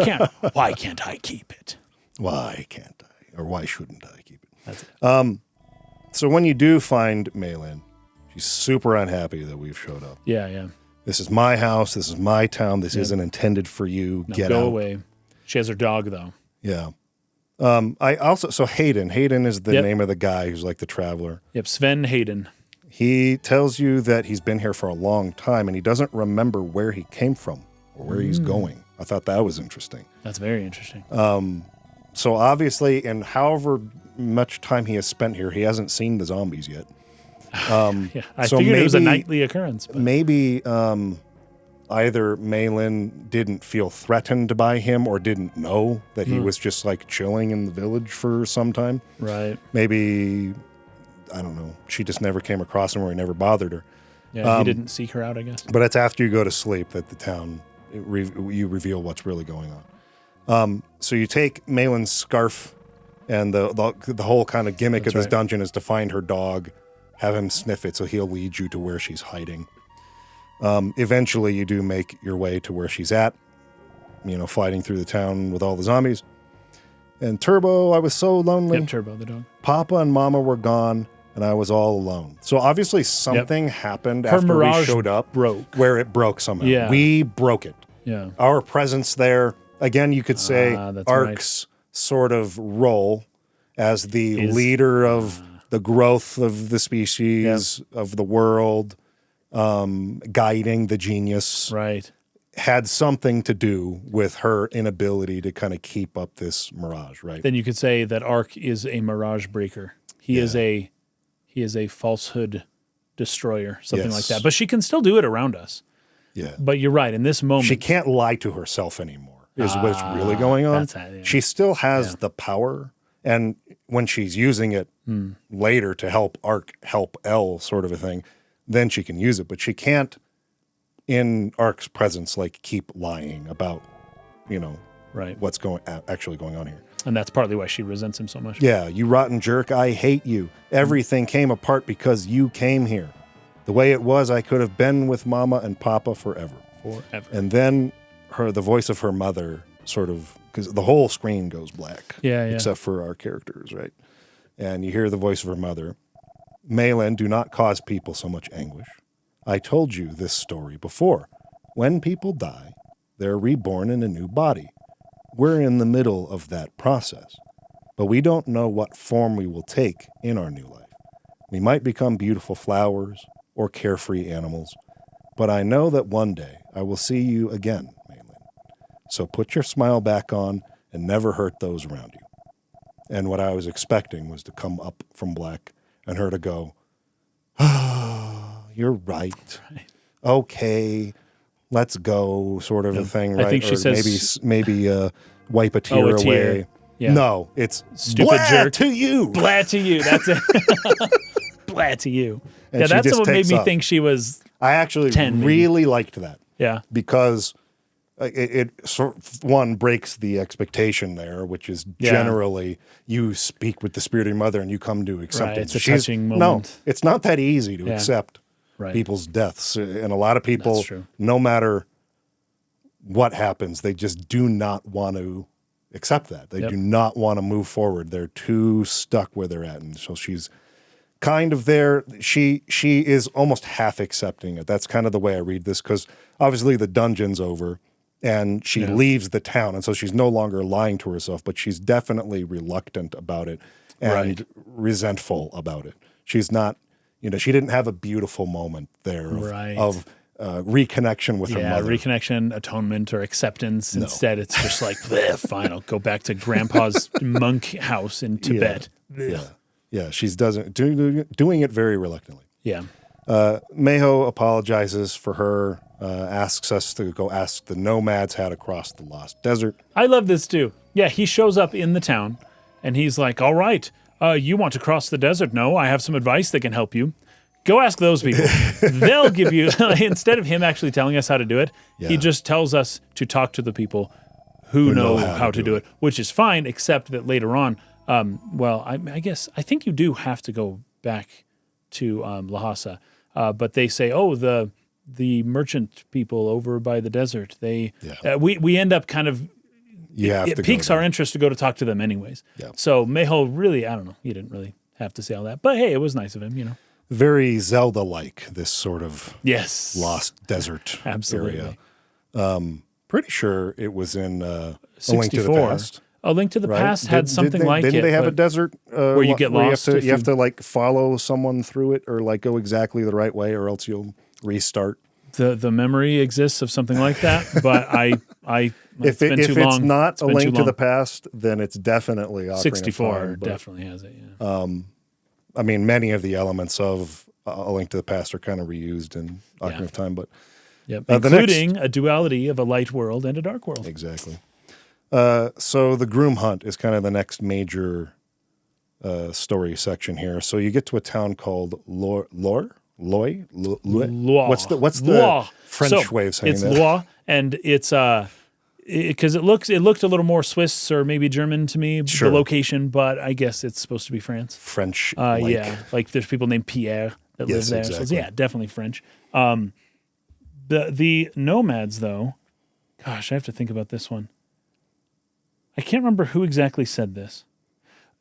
[SPEAKER 2] can't I keep it?
[SPEAKER 1] Why can't I? Or why shouldn't I keep it?
[SPEAKER 2] That's it.
[SPEAKER 1] So when you do find Maylin, she's super unhappy that we've showed up.
[SPEAKER 2] Yeah.
[SPEAKER 1] This is my house. This is my town. This isn't intended for you.
[SPEAKER 2] No,
[SPEAKER 1] Get
[SPEAKER 2] go
[SPEAKER 1] out.
[SPEAKER 2] away. She has her dog, though.
[SPEAKER 1] Yeah. So Hayden is the name of the guy who's like the traveler.
[SPEAKER 2] Yep, Sven Hayden.
[SPEAKER 1] He tells you that he's been here for a long time and he doesn't remember where he came from or where he's going. I thought that was interesting.
[SPEAKER 2] That's very interesting.
[SPEAKER 1] So obviously, in however much time he has spent here, he hasn't seen the zombies yet.
[SPEAKER 2] I figured it was a nightly occurrence. But.
[SPEAKER 1] Maybe either Maylin didn't feel threatened by him or didn't know that he was just like chilling in the village for some time.
[SPEAKER 2] Right.
[SPEAKER 1] Maybe, I don't know, she just never came across him or he never bothered her.
[SPEAKER 2] Yeah, he didn't seek her out, I guess.
[SPEAKER 1] But it's after you go to sleep that the town, you reveal what's really going on. So you take Maylin's scarf and the whole kind of gimmick of this dungeon is to find her dog, have him sniff it so he'll lead you to where she's hiding. Eventually, you do make your way to where she's at, fighting through the town with all the zombies. And Turbo, I was so lonely.
[SPEAKER 2] Yep, Turbo, the dog.
[SPEAKER 1] Papa and Mama were gone, and I was all alone. So obviously something happened after we showed up where it broke somehow.
[SPEAKER 2] Yeah.
[SPEAKER 1] We broke it.
[SPEAKER 2] Yeah.
[SPEAKER 1] Our presence there, again, you could say Ark's sort of role as the leader of the growth of the species, of the world, guiding the genius, had something to do with her inability to kind of keep up this mirage, right?
[SPEAKER 2] Then you could say that Ark is a mirage breaker. He is a falsehood destroyer, something like that. But she can still do it around us.
[SPEAKER 1] Yeah.
[SPEAKER 2] But you're right. In this moment,
[SPEAKER 1] she can't lie to herself anymore, is what's really going on. She still has the power. And when she's using it later to help Ark help Elle sort of a thing, then she can use it. But she can't, in Ark's presence, like keep lying about, what's actually going on here.
[SPEAKER 2] And that's partly why she resents him so much.
[SPEAKER 1] Yeah, you rotten jerk, I hate you. Everything came apart because you came here. The way it was, I could have been with Mama and Papa forever. And then the voice of her mother sort of, because the whole screen goes black. Except for our characters, right? And you hear the voice of her mother. Maylin, do not cause people so much anguish. I told you this story before. When people die, they're reborn in a new body. We're in the middle of that process. But we don't know what form we will take in our new life. We might become beautiful flowers or carefree animals. But I know that one day I will see you again, Maylin. So put your smile back on and never hurt those around you. And what I was expecting was to come up from black and her to go, you're right. Okay, let's go, sort of a thing, right?
[SPEAKER 2] I think she says
[SPEAKER 1] maybe wipe a tear away.
[SPEAKER 2] Yeah.
[SPEAKER 1] No, it's
[SPEAKER 2] stupid jerk
[SPEAKER 1] to you.
[SPEAKER 2] Blah to you. That's it. Blah to you.
[SPEAKER 1] And
[SPEAKER 2] that's what made me think she was.
[SPEAKER 1] I actually
[SPEAKER 2] 10,
[SPEAKER 1] really liked that.
[SPEAKER 2] Yeah,
[SPEAKER 1] because it sort of, one, breaks the expectation there, which is generally you speak with the spirit of your mother and you come to acceptance.
[SPEAKER 2] It's a touching moment.
[SPEAKER 1] No, it's not that easy to accept people's deaths. And a lot of people, no matter what happens, they just do not want to accept that. They do not want to move forward. They're too stuck where they're at. And so she's kind of there. She is almost half accepting it. That's kind of the way I read this, because obviously the dungeon's over. And she leaves the town, and so she's no longer lying to herself, but she's definitely reluctant about it and resentful about it. She's not, she didn't have a beautiful moment there of reconnection with her mother.
[SPEAKER 2] Reconnection, atonement, or acceptance. No. Instead, it's just like, fine, I'll go back to Grandpa's monk house in Tibet.
[SPEAKER 1] Yeah, she's doing it very reluctantly.
[SPEAKER 2] Yeah.
[SPEAKER 1] Mayho apologizes for her. Asks us to go ask the nomads how to cross the lost desert.
[SPEAKER 2] I love this too. Yeah, he shows up in the town, and he's like, all right, you want to cross the desert? No, I have some advice that can help you. Go ask those people. They'll give you, instead of him actually telling us how to do it, he just tells us to talk to the people who know how to do it, which is fine, except that later on, I guess, I think you do have to go back to Lhasa, but they say, the merchant people over by the desert, we end up kind of, it piques our interest to go to talk to them anyways. Yeah. So Meho really, I don't know, he didn't really have to say all that, but hey, it was nice of him, you know.
[SPEAKER 1] Very Zelda-like, this sort of lost desert area. Pretty sure it was in A Link to the Past.
[SPEAKER 2] A Link to the Past had something like it.
[SPEAKER 1] Didn't they have a desert
[SPEAKER 2] where you get lost?
[SPEAKER 1] You have to like follow someone through it, or like go exactly the right way, or else you'll restart.
[SPEAKER 2] The memory exists of something like that, but
[SPEAKER 1] if it's not A Link to the Past, then it's definitely Ocarina
[SPEAKER 2] 64
[SPEAKER 1] of Time,
[SPEAKER 2] definitely has it. Yeah.
[SPEAKER 1] I mean, many of the elements of A Link to the Past are kind of reused in Ocarina of Time, but
[SPEAKER 2] including a duality of a light world and a dark world.
[SPEAKER 1] Exactly. So the Groom Hunt is kind of the next major story section here. So you get to a town called Loy. What's the French way of saying
[SPEAKER 2] that?
[SPEAKER 1] It's
[SPEAKER 2] Loy, and it's because it looked a little more Swiss or maybe German to me, the location, but I guess it's supposed to be France.
[SPEAKER 1] French,
[SPEAKER 2] like there's people named Pierre that live there. Exactly. So definitely French. The nomads, though, gosh, I have to think about this one. I can't remember who exactly said this.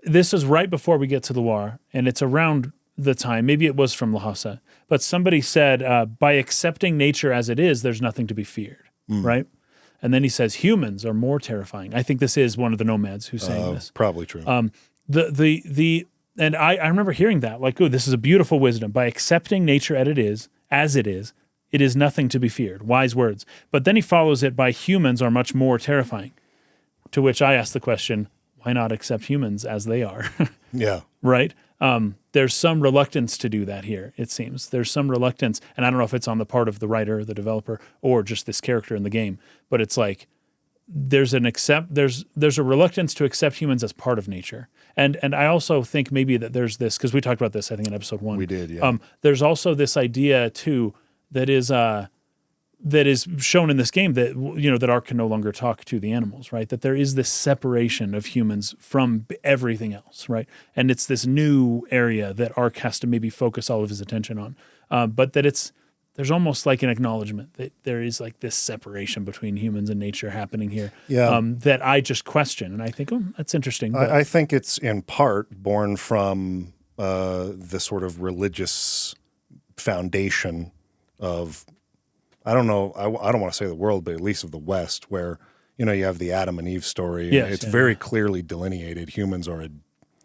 [SPEAKER 2] This is right before we get to the Loire, and it's around the time, maybe it was from Lhasa, but somebody said, by accepting nature as it is, there's nothing to be feared, right? And then he says, humans are more terrifying. I think this is one of the nomads who's saying this.
[SPEAKER 1] Probably true.
[SPEAKER 2] And I remember hearing that, like, oh, this is a beautiful wisdom. By accepting nature as it is nothing to be feared. Wise words. But then he follows it by humans are much more terrifying. To which I ask the question, why not accept humans as they are?
[SPEAKER 1] Yeah.
[SPEAKER 2] Right? There's some reluctance to do that here, it seems. There's some reluctance, and I don't know if it's on the part of the writer, the developer, or just this character in the game, but it's like there's a reluctance to accept humans as part of nature. And I also think maybe that there's this, because we talked about this, I think, in episode 1.
[SPEAKER 1] We did, yeah.
[SPEAKER 2] There's also this idea, too, that is shown in this game that, you know, that Ark can no longer talk to the animals, right? That there is this separation of humans from everything else, right? And it's this new area that Ark has to maybe focus all of his attention on. But that there's almost like an acknowledgement that there is like this separation between humans and nature happening here that I just question. And I think, that's interesting.
[SPEAKER 1] I think it's in part born from the sort of religious foundation of, I don't know, I don't want to say the world, but at least of the West, where, you know, you have the Adam and Eve story. And it's very clearly delineated. Humans are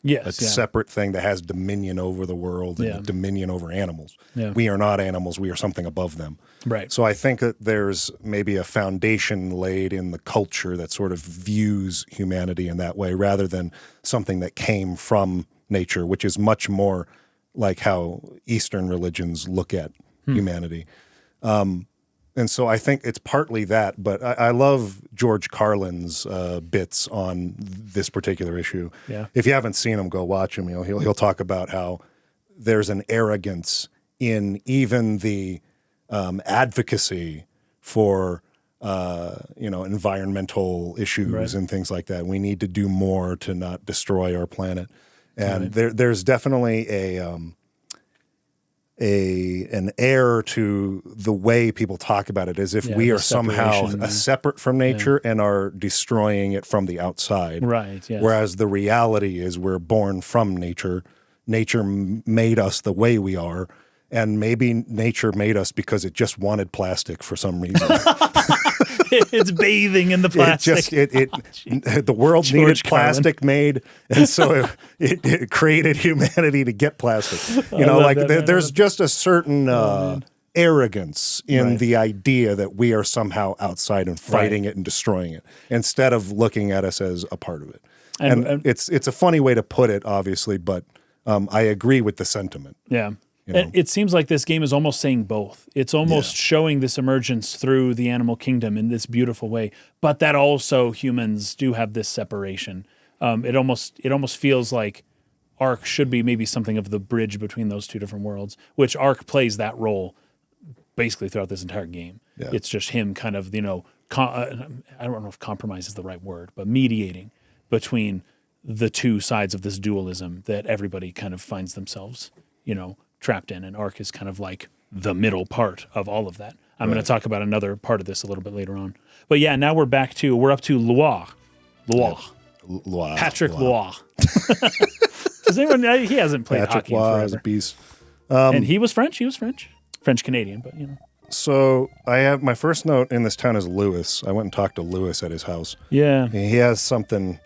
[SPEAKER 1] a separate thing that has dominion over the world and dominion over animals. Yeah. We are not animals. We are something above them.
[SPEAKER 2] Right.
[SPEAKER 1] So I think that there's maybe a foundation laid in the culture that sort of views humanity in that way, rather than something that came from nature, which is much more like how Eastern religions look at humanity. And so I think it's partly that, but I love George Carlin's bits on this particular issue.
[SPEAKER 2] Yeah.
[SPEAKER 1] If you haven't seen him, go watch him. You know, he'll talk about how there's an arrogance in even the advocacy for environmental issues and things like that. We need to do more to not destroy our planet, and there's definitely an air to the way people talk about it, as if we are somehow separate from nature and are destroying it from the outside.
[SPEAKER 2] Right. Yes.
[SPEAKER 1] Whereas the reality is we're born from nature. Nature made us the way we are, and maybe nature made us because it just wanted plastic for some reason.
[SPEAKER 2] It's bathing in the plastic.
[SPEAKER 1] The world needed plastic made, and so it created humanity to get plastic. You know, like there's just a certain arrogance in the idea that we are somehow outside and fighting it and destroying it, instead of looking at us as a part of it. And it's a funny way to put it, obviously, but I agree with the sentiment.
[SPEAKER 2] Yeah. You know? It seems like this game is almost saying both. It's almost showing this emergence through the animal kingdom in this beautiful way, but that also humans do have this separation. It almost feels like Ark should be maybe something of the bridge between those two different worlds, which Ark plays that role basically throughout this entire game.
[SPEAKER 1] Yeah.
[SPEAKER 2] It's just him kind of, I don't know if compromise is the right word, but mediating between the two sides of this dualism that everybody kind of finds themselves, trapped in. And Ark is kind of like the middle part of all of that. I'm going to talk about another part of this a little bit later on. But yeah, now we're up to Loire.
[SPEAKER 1] Loire.
[SPEAKER 2] Patrick Loire. Does anyone, he hasn't played
[SPEAKER 1] Patrick
[SPEAKER 2] hockey in
[SPEAKER 1] Loire
[SPEAKER 2] forever.
[SPEAKER 1] is a beast.
[SPEAKER 2] And he was French. French-Canadian, but
[SPEAKER 1] So I have my first note in this town is Lewis. I went and talked to Lewis at his house.
[SPEAKER 2] Yeah.
[SPEAKER 1] He has something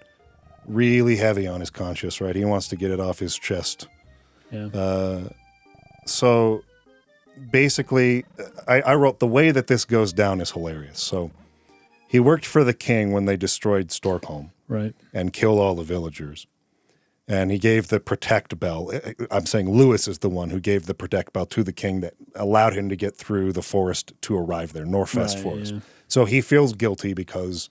[SPEAKER 1] really heavy on his conscience, right? He wants to get it off his chest.
[SPEAKER 2] Yeah.
[SPEAKER 1] So basically, I wrote the way that this goes down is hilarious. So he worked for the king when they destroyed Stockholm
[SPEAKER 2] Right.
[SPEAKER 1] and killed all the villagers. And he gave the protect bell. I'm saying Lewis is the one who gave the protect bell to the king that allowed him to get through the forest to arrive there, Northwest
[SPEAKER 2] Right,
[SPEAKER 1] Forest.
[SPEAKER 2] yeah.
[SPEAKER 1] So he feels guilty because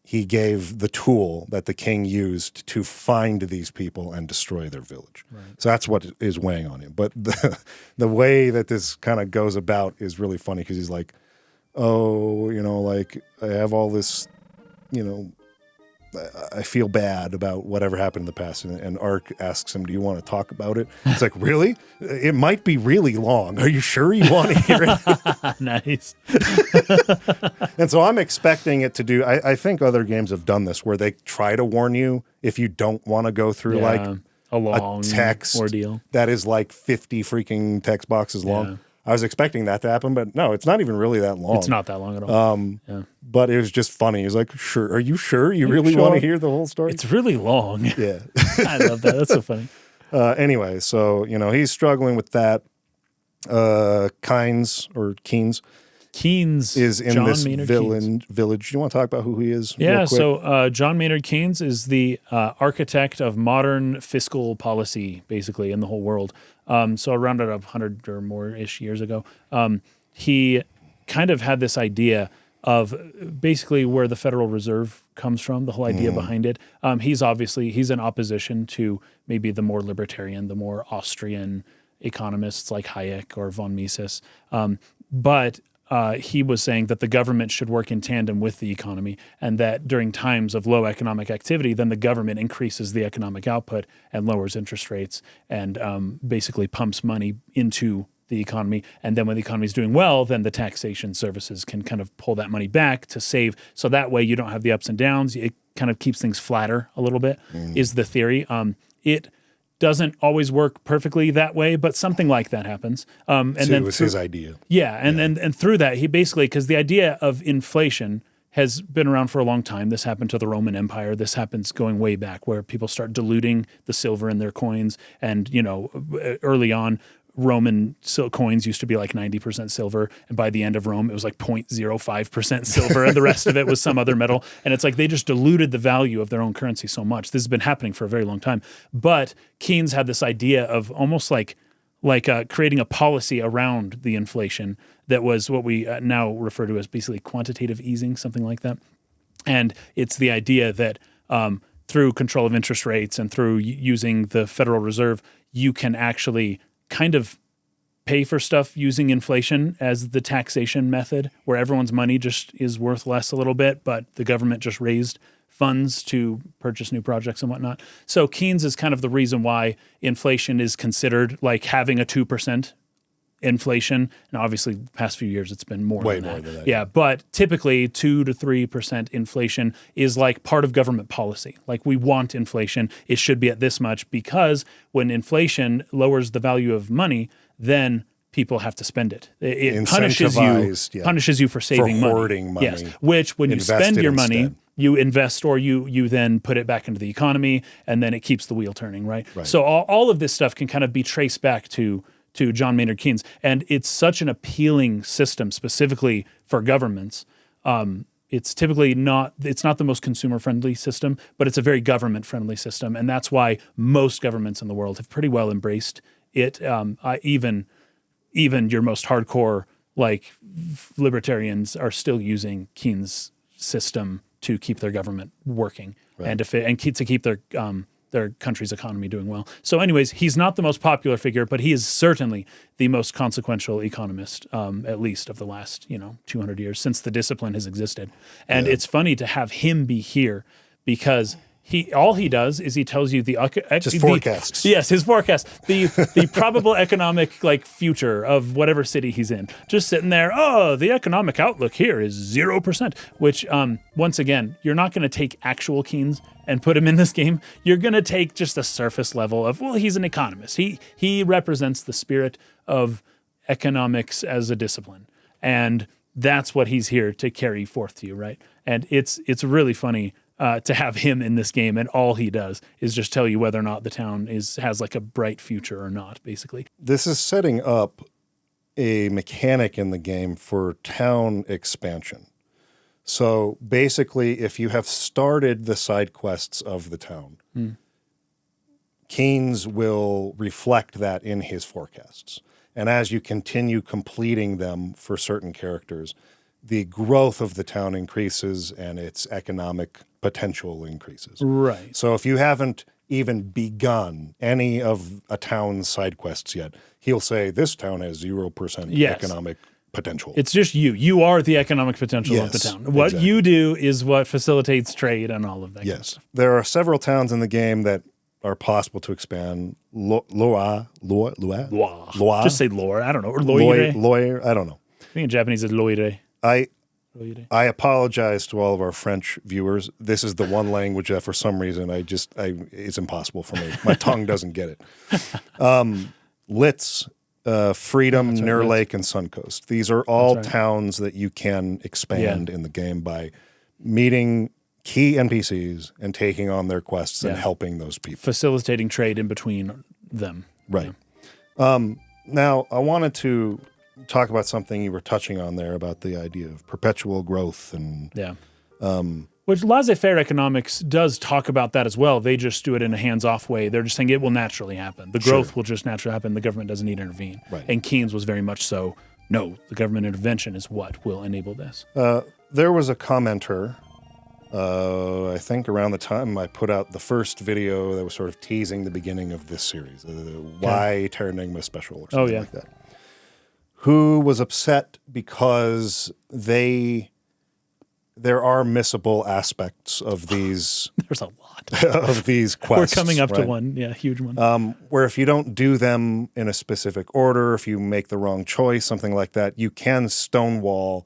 [SPEAKER 1] he gave the tool that the king used to find these people and destroy their village. Right. So that's what is weighing on him. But the way that this kind of goes about is really funny because he's like, oh, like I have all this, I feel bad about whatever happened in the past. And Ark asks him, do you want to talk about it? It's like, really? It might be really long. Are you sure you want to hear it?
[SPEAKER 2] Nice.
[SPEAKER 1] And so I'm expecting it to do, I think other games have done this where they try to warn you if you don't want to go through
[SPEAKER 2] a long
[SPEAKER 1] text
[SPEAKER 2] ordeal
[SPEAKER 1] that is like 50 freaking text boxes long.
[SPEAKER 2] Yeah.
[SPEAKER 1] I was expecting that to happen, but no, it's not even really that long.
[SPEAKER 2] It's not that long at all.
[SPEAKER 1] But it was just funny. He was like, sure. Are you sure you really want to hear the whole story?
[SPEAKER 2] It's really long.
[SPEAKER 1] Yeah.
[SPEAKER 2] I love that. That's so funny.
[SPEAKER 1] Anyway, so, he's struggling with that. Keynes is in
[SPEAKER 2] John
[SPEAKER 1] this
[SPEAKER 2] Maynard
[SPEAKER 1] village. You want to talk about who he is?
[SPEAKER 2] Yeah,
[SPEAKER 1] real quick?
[SPEAKER 2] so John Maynard Keynes is the architect of modern fiscal policy, basically, in the whole world. So around 100 or more-ish years ago, he kind of had this idea of basically where the Federal Reserve comes from, the whole idea behind it. He's in opposition to maybe the more libertarian, the more Austrian economists like Hayek or von Mises. But he was saying that the government should work in tandem with the economy, and that during times of low economic activity, then the government increases the economic output and lowers interest rates and basically pumps money into the economy. And then when the economy is doing well, then the taxation services can kind of pull that money back to save. So that way you don't have the ups and downs. It kind of keeps things flatter a little bit, is the theory. It doesn't always work perfectly that way, but something like that happens. And
[SPEAKER 1] so
[SPEAKER 2] then
[SPEAKER 1] it was his idea.
[SPEAKER 2] Yeah, and through that, he basically, because the idea of inflation has been around for a long time. This happened to the Roman Empire. This happens going way back, where people start diluting the silver in their coins. And, early on, Roman coins used to be like 90% silver. And by the end of Rome, it was like 0.05% silver. And the rest of it was some other metal. And it's like they just diluted the value of their own currency so much. This has been happening for a very long time. But Keynes had this idea of almost like creating a policy around the inflation that was what we now refer to as basically quantitative easing, something like that. And it's the idea that through control of interest rates and through using the Federal Reserve, you can actually kind of pay for stuff using inflation as the taxation method, where everyone's money just is worth less a little bit, but the government just raised funds to purchase new projects and whatnot. So Keynes is kind of the reason why inflation is considered like having a 2% inflation. And obviously the past few years it's been
[SPEAKER 1] Way
[SPEAKER 2] more
[SPEAKER 1] more than that.
[SPEAKER 2] Yeah, but typically 2 to 3% inflation is like part of government policy. Like we want inflation, it should be at this much, because when inflation lowers the value of money, then people have to spend it. It punishes you for saving
[SPEAKER 1] for hoarding money.
[SPEAKER 2] Yes, which when you spend your money, you invest, or you then put it back into the economy, and then it keeps the wheel turning, right? So all of this stuff can kind of be traced back to John Maynard Keynes. And it's such an appealing system specifically for governments. It's typically not the most consumer-friendly system, but it's a very government-friendly system. And that's why most governments in the world have pretty well embraced it. Even your most hardcore, like libertarians, are still using Keynes' system to keep their government working and to keep their their country's economy doing well. So anyways, he's not the most popular figure, but he is certainly the most consequential economist, at least of the last, 200 years since the discipline has existed. And it's funny to have him be here because all he does is he tells you
[SPEAKER 1] Just forecasts.
[SPEAKER 2] Yes, his forecast. The probable economic future of whatever city he's in. Just sitting there, the economic outlook here is 0%, which once again, you're not going to take actual Keynes and put him in this game. You're going to take just a surface level of, well, he's an economist. He represents the spirit of economics as a discipline. And that's what he's here to carry forth to you, right? And it's really funny to have him in this game, and all he does is just tell you whether or not the town has like a bright future or not, basically.
[SPEAKER 1] This is setting up a mechanic in the game for town expansion. So basically, if you have started the side quests of the town, Keynes will reflect that in his forecasts. And as you continue completing them for certain characters, the growth of the town increases and its economic potential increases.
[SPEAKER 2] Right.
[SPEAKER 1] So if you haven't even begun any of a town's side quests yet, he'll say, this town has 0% economic potential.
[SPEAKER 2] It's just you. You are the economic potential of the town. What you do is what facilitates trade and all of that.
[SPEAKER 1] Yes. Kind of stuff. There are several towns in the game that are possible to expand. Loire.
[SPEAKER 2] Just say Loire. I don't know. Or Loire.
[SPEAKER 1] I don't know.
[SPEAKER 2] I think in Japanese it's Loire.
[SPEAKER 1] I apologize to all of our French viewers. This is the one language that for some reason it's impossible for me. My tongue doesn't get it. Litz, Freedom, Near Lake, and Suncoast. These are all towns that you can expand in the game by meeting key NPCs and taking on their quests and helping those people.
[SPEAKER 2] Facilitating trade in between them.
[SPEAKER 1] Right. Yeah. Now, I wanted to talk about something you were touching on there about the idea of perpetual growth and
[SPEAKER 2] which laissez-faire economics does talk about that as well. They just do it in a hands-off way. They're just saying it will naturally happen. The growth will just naturally happen. The government doesn't need to intervene.
[SPEAKER 1] Right.
[SPEAKER 2] And Keynes was very much so, no, the government intervention is what will enable this.
[SPEAKER 1] There was a commenter, I think around the time I put out the first video that was sort of teasing the beginning of this series, why Terranigma special or something like that, who was upset because there are missable aspects of these.
[SPEAKER 2] There's a lot
[SPEAKER 1] of these quests.
[SPEAKER 2] We're coming up to one, huge one.
[SPEAKER 1] Where if you don't do them in a specific order, if you make the wrong choice, something like that, you can stonewall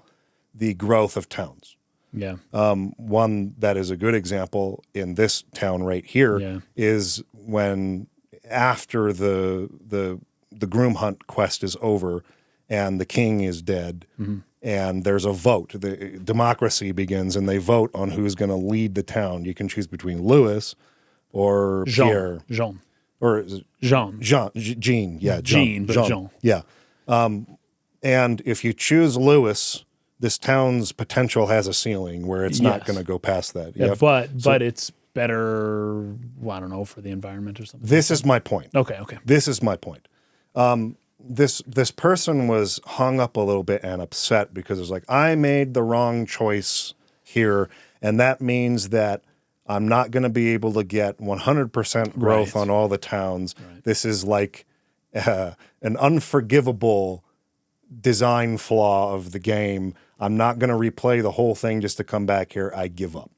[SPEAKER 1] the growth of towns.
[SPEAKER 2] Yeah.
[SPEAKER 1] One that is a good example in this town right here is when after the groom hunt quest is over and the king is dead, and there's a vote. The democracy begins, and they vote on who's going to lead the town. You can choose between Louis or Pierre.
[SPEAKER 2] Jean.
[SPEAKER 1] Or is it
[SPEAKER 2] Jean.
[SPEAKER 1] Jean. Yeah,
[SPEAKER 2] Jean.
[SPEAKER 1] Yeah. And if you choose Louis, this town's potential has a ceiling where it's not going to go past that.
[SPEAKER 2] Yeah, but it's better, I don't know, for the environment or something.
[SPEAKER 1] This is my point.
[SPEAKER 2] Okay.
[SPEAKER 1] This is my point. This person was hung up a little bit and upset because it was like, I made the wrong choice here, and that means that I'm not going to be able to get 100% growth on all the towns. Right. This is like an unforgivable design flaw of the game. I'm not going to replay the whole thing just to come back here. I give up.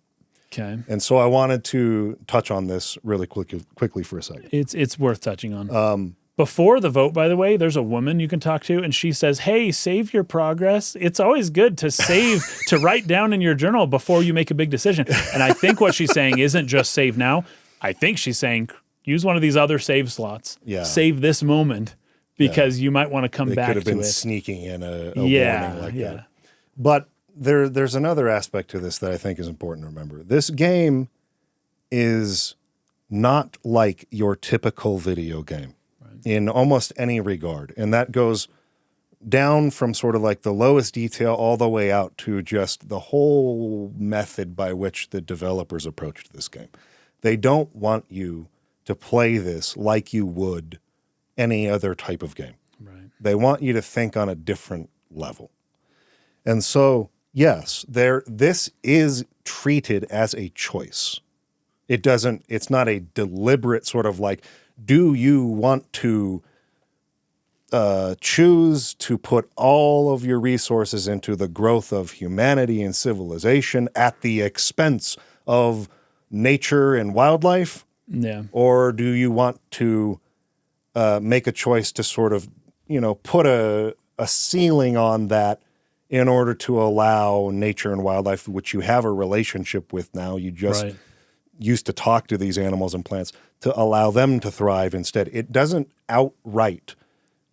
[SPEAKER 2] Okay.
[SPEAKER 1] And so I wanted to touch on this really quickly for a second.
[SPEAKER 2] It's worth touching on. Before the vote, by the way, there's a woman you can talk to, and she says, hey, save your progress. It's always good to save, to write down in your journal before you make a big decision. And I think what she's saying isn't just save now. I think she's saying use one of these other save slots. Yeah. Save this moment because you might want to come back to it. They could have been
[SPEAKER 1] sneaking in a warning like that. But there's another aspect to this that I think is important to remember. This game is not like your typical video game. In almost any regard. And that goes down from sort of like the lowest detail all the way out to just the whole method by which the developers approached this game. They don't want you to play this like you would any other type of game.
[SPEAKER 2] Right.
[SPEAKER 1] They want you to think on a different level. And so, yes, this is treated as a choice. It's not a deliberate sort of like, do you want to choose to put all of your resources into the growth of humanity and civilization at the expense of nature and wildlife?
[SPEAKER 2] Yeah.
[SPEAKER 1] Or do you want to make a choice to sort of, put a ceiling on that in order to allow nature and wildlife, which you have a relationship with now, you just used to talk to these animals and plants, to allow them to thrive instead. It doesn't outright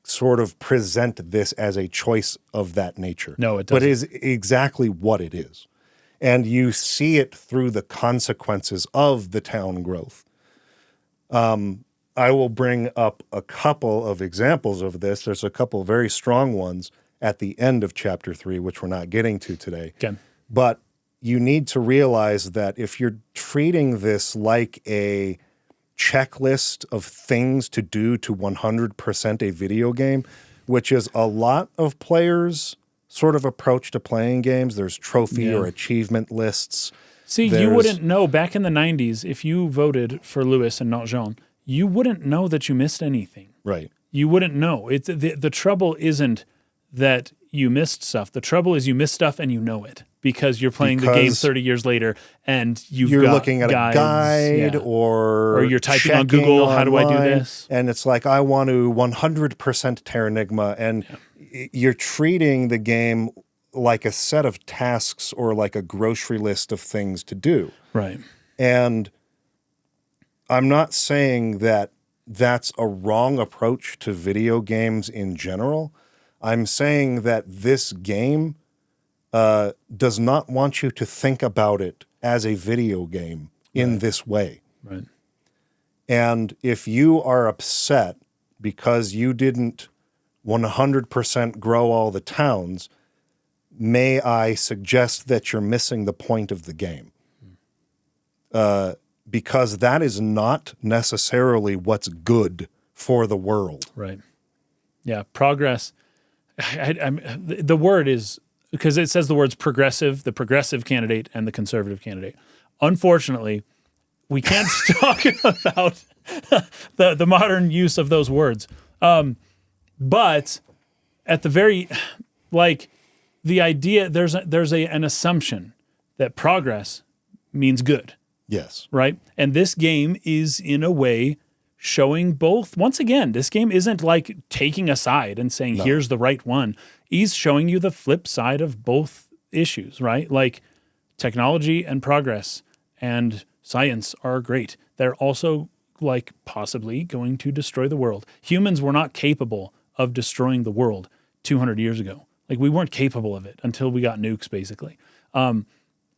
[SPEAKER 1] sort of present this as a choice of that nature.
[SPEAKER 2] No, it doesn't.
[SPEAKER 1] But it is exactly what it is. And you see it through the consequences of the town growth. I will bring up a couple of examples of this. There's a couple very strong ones at the end of chapter 3, which we're not getting to today.
[SPEAKER 2] Okay.
[SPEAKER 1] But you need to realize that if you're treating this like a checklist of things to do to 100% a video game, which is a lot of players' sort of approach to playing games. There's trophy or achievement lists.
[SPEAKER 2] See, you wouldn't know back in the 90s, if you voted for Louis and not Jean, you wouldn't know that you missed anything.
[SPEAKER 1] Right.
[SPEAKER 2] You wouldn't know. It's the trouble isn't that you missed stuff. The trouble is you missed stuff and you know it because you're playing the game 30 years later and you're
[SPEAKER 1] looking at
[SPEAKER 2] guides,
[SPEAKER 1] a guide or
[SPEAKER 2] you're typing on Google,
[SPEAKER 1] online,
[SPEAKER 2] how do I do this?
[SPEAKER 1] And it's like, I want to 100% Terranigma. And you're treating the game like a set of tasks or like a grocery list of things to do.
[SPEAKER 2] Right.
[SPEAKER 1] And I'm not saying that that's a wrong approach to video games in general. I'm saying that this game does not want you to think about it as a video game in this way.
[SPEAKER 2] Right.
[SPEAKER 1] And if you are upset because you didn't 100% grow all the towns, may I suggest that you're missing the point of the game. Because that is not necessarily what's good for the world.
[SPEAKER 2] Right. Yeah. Progress. The word is, because it says the words progressive, the progressive candidate and the conservative candidate. Unfortunately, we can't talk about the modern use of those words. But at the very, like, the idea, there's an assumption that progress means good.
[SPEAKER 1] Yes.
[SPEAKER 2] Right? And this game is, in a way, showing both. Once again, this game isn't like taking a side and saying, here's the right one. He's showing you the flip side of both issues, right? Like, technology and progress and science are great. They're also, like, possibly going to destroy the world. Humans were not capable of destroying the world 200 years ago. Like, we weren't capable of it until we got nukes, basically.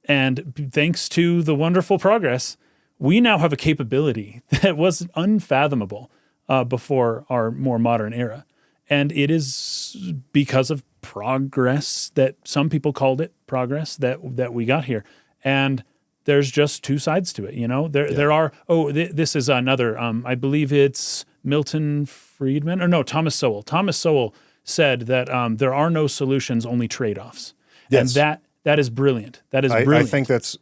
[SPEAKER 2] And thanks to the wonderful progress, we now have a capability that was unfathomable before our more modern era. And it is because of progress that some people called it progress that we got here. And there's just two sides to it, you know? There are, this is another, I believe it's Milton Friedman, or no, Thomas Sowell. Thomas Sowell said that there are no solutions, only trade-offs.
[SPEAKER 1] Yes.
[SPEAKER 2] And that is brilliant. That is brilliant.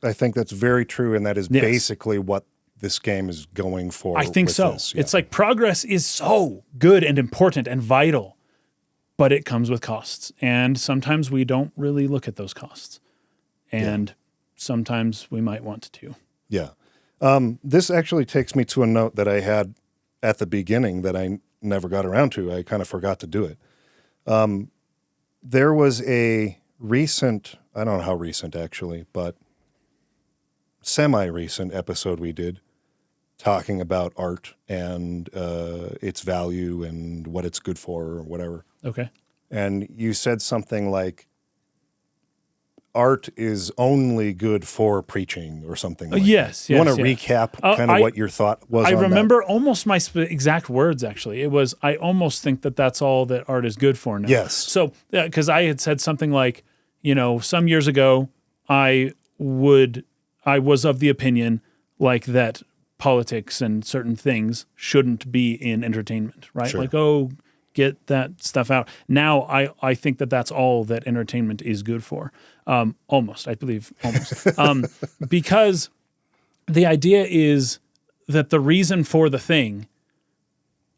[SPEAKER 1] I think that's very true, and that is basically what this game is going for.
[SPEAKER 2] I think so.
[SPEAKER 1] This,
[SPEAKER 2] It's like progress is so good and important and vital, but it comes with costs. And sometimes we don't really look at those costs. And sometimes we might want to.
[SPEAKER 1] Yeah. This actually takes me to a note that I had at the beginning that I never got around to. I kind of forgot to do it. There was a recent, I don't know how recent actually, but semi-recent episode we did talking about art and its value and what it's good for or whatever.
[SPEAKER 2] Okay.
[SPEAKER 1] And you said something like, art is only good for preaching or something like
[SPEAKER 2] yes,
[SPEAKER 1] that. You want to recap kind of what your thought was on that?
[SPEAKER 2] I remember almost my exact words, actually. It was, I almost think that that's all that art is good for now.
[SPEAKER 1] Yes.
[SPEAKER 2] So, because I had said something like, you know, some years ago, I was of the opinion like that politics and certain things shouldn't be in entertainment, right?
[SPEAKER 1] Sure.
[SPEAKER 2] Like, get that stuff out. Now, I think that that's all that entertainment is good for. Almost, I believe, almost. Because the idea is that the reason for the thing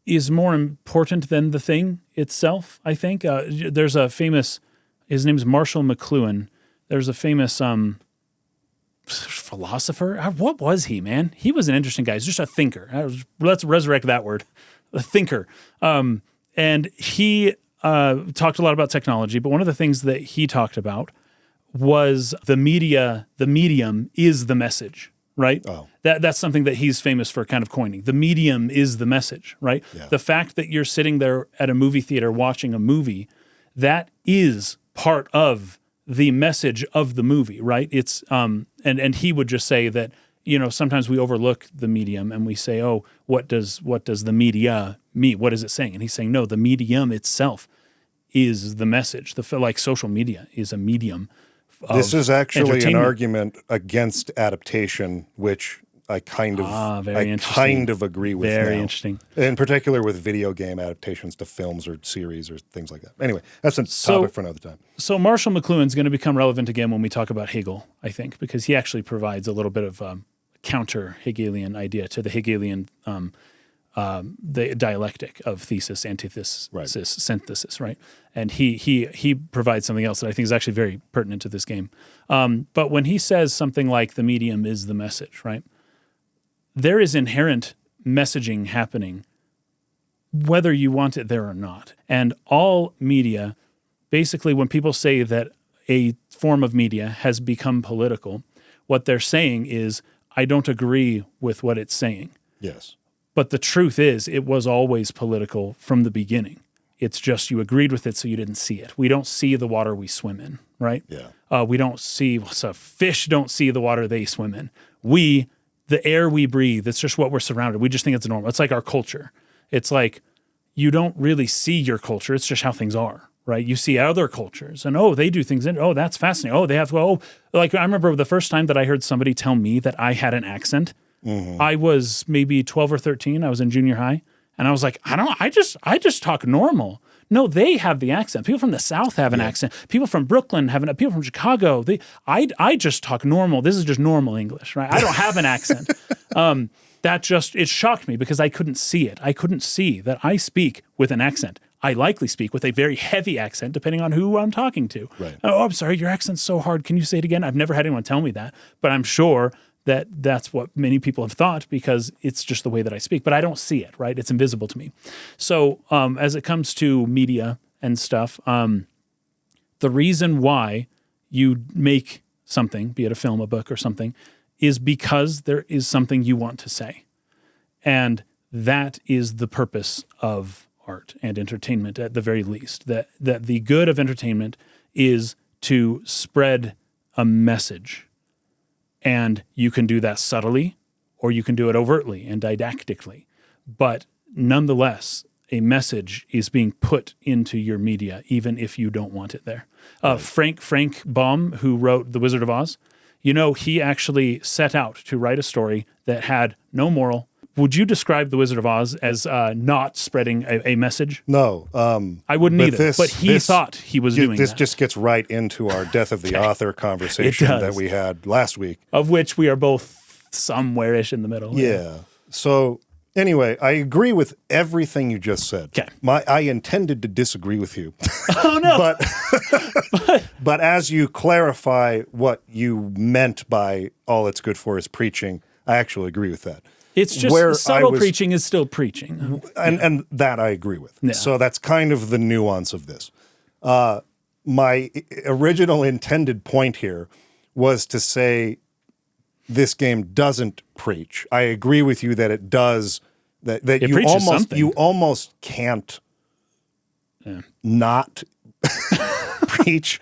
[SPEAKER 2] is more important than the thing itself, I think. There's a famous, his name's Marshall McLuhan. There's a famous philosopher. What was he, man? He was an interesting guy. He's just a thinker. Let's resurrect that word. A thinker. And he talked a lot about technology, but one of the things that he talked about was the medium is the message, right?
[SPEAKER 1] Oh.
[SPEAKER 2] That's something that he's famous for kind of coining. The medium is the message, right?
[SPEAKER 1] Yeah.
[SPEAKER 2] The fact that you're sitting there at a movie theater watching a movie, that is part of the message of the movie, right? It's and he would just say that, you know, sometimes we overlook the medium and we say, oh, what does the media mean? What is it saying? And he's saying, no, the medium itself is the message. Like social media is a medium.
[SPEAKER 1] This is actually an argument against adaptation, which I kind of agree with.
[SPEAKER 2] Very
[SPEAKER 1] now.
[SPEAKER 2] Interesting.
[SPEAKER 1] In particular with video game adaptations to films or series or things like that. Anyway, that's a topic for another time.
[SPEAKER 2] So Marshall McLuhan's going to become relevant again when we talk about Hegel, I think, because he actually provides a little bit of counter Hegelian idea to the Hegelian the dialectic of thesis, antithesis, synthesis, right? And he provides something else that I think is actually very pertinent to this game. But when he says something like the medium is the message, right? There is inherent messaging happening whether you want it there or not. And all media, basically when people say that a form of media has become political, what they're saying is, I don't agree with what it's saying.
[SPEAKER 1] Yes.
[SPEAKER 2] But the truth is, it was always political from the beginning. It's just you agreed with it so you didn't see it. We don't see the water we swim in, right?
[SPEAKER 1] Yeah.
[SPEAKER 2] We don't see, so fish don't see the water they swim in. The air we breathe, it's just what we're surrounded. We just think it's normal. It's like our culture. It's like you don't really see your culture. It's just how things are, right? You see other cultures and, oh, they do things. Oh, that's fascinating. Oh, they have, like I remember the first time that I heard somebody tell me that I had an accent. Mm-hmm. I was maybe 12 or 13. I was in junior high. And I was like, I just talk normal. No, they have the accent. People from the South have an accent. People from Brooklyn have people from Chicago. I just talk normal. This is just normal English, right? I don't have an accent. It shocked me because I couldn't see it. I couldn't see that I speak with an accent. I likely speak with a very heavy accent depending on who I'm talking to.
[SPEAKER 1] Right.
[SPEAKER 2] Oh, I'm sorry, your accent's so hard. Can you say it again? I've never had anyone tell me that, but I'm sure that's what many people have thought because it's just the way that I speak, but I don't see it, right? It's invisible to me. So as it comes to media and stuff, the reason why you make something, be it a film, a book, or something, is because there is something you want to say. And that is the purpose of art and entertainment at the very least, that the good of entertainment is to spread a message. And you can do that subtly, or you can do it overtly and didactically. But nonetheless, a message is being put into your media, even if you don't want it there. Right. Frank Baum, who wrote The Wizard of Oz, he actually set out to write a story that had no moral. Would you describe The Wizard of Oz as not spreading a message?
[SPEAKER 1] No.
[SPEAKER 2] I wouldn't either, but he thought he was doing
[SPEAKER 1] this.
[SPEAKER 2] That.
[SPEAKER 1] This just gets right into our Death of the Author conversation that we had last week.
[SPEAKER 2] Of which we are both somewhere-ish in the middle.
[SPEAKER 1] Yeah. So anyway, I agree with everything you just said.
[SPEAKER 2] Okay.
[SPEAKER 1] I intended to disagree with you.
[SPEAKER 2] Oh, no.
[SPEAKER 1] But as you clarify what you meant by all it's good for is preaching, I actually agree with that.
[SPEAKER 2] It's just subtle preaching is still preaching.
[SPEAKER 1] And that I agree with. Yeah. So that's kind of the nuance of this. My original intended point here was to say this game doesn't preach. I agree with you that it does, that you almost can't not preach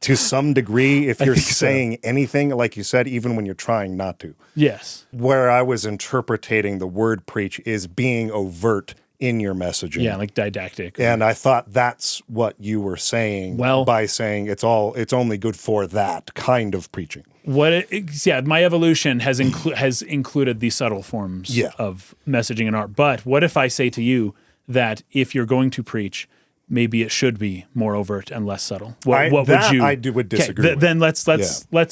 [SPEAKER 1] to some degree if you're saying anything, like you said, even when you're trying not to.
[SPEAKER 2] Yes.
[SPEAKER 1] Where I was interpreting the word preach is being overt in your messaging.
[SPEAKER 2] Yeah, like didactic.
[SPEAKER 1] And I thought that's what you were saying by saying it's only good for that kind of preaching. My evolution has included the subtle forms of messaging and art. But what if I say to you that if you're going to preach,
[SPEAKER 2] maybe it should be more overt and less subtle. What would you?
[SPEAKER 1] would disagree. with.
[SPEAKER 2] Then let's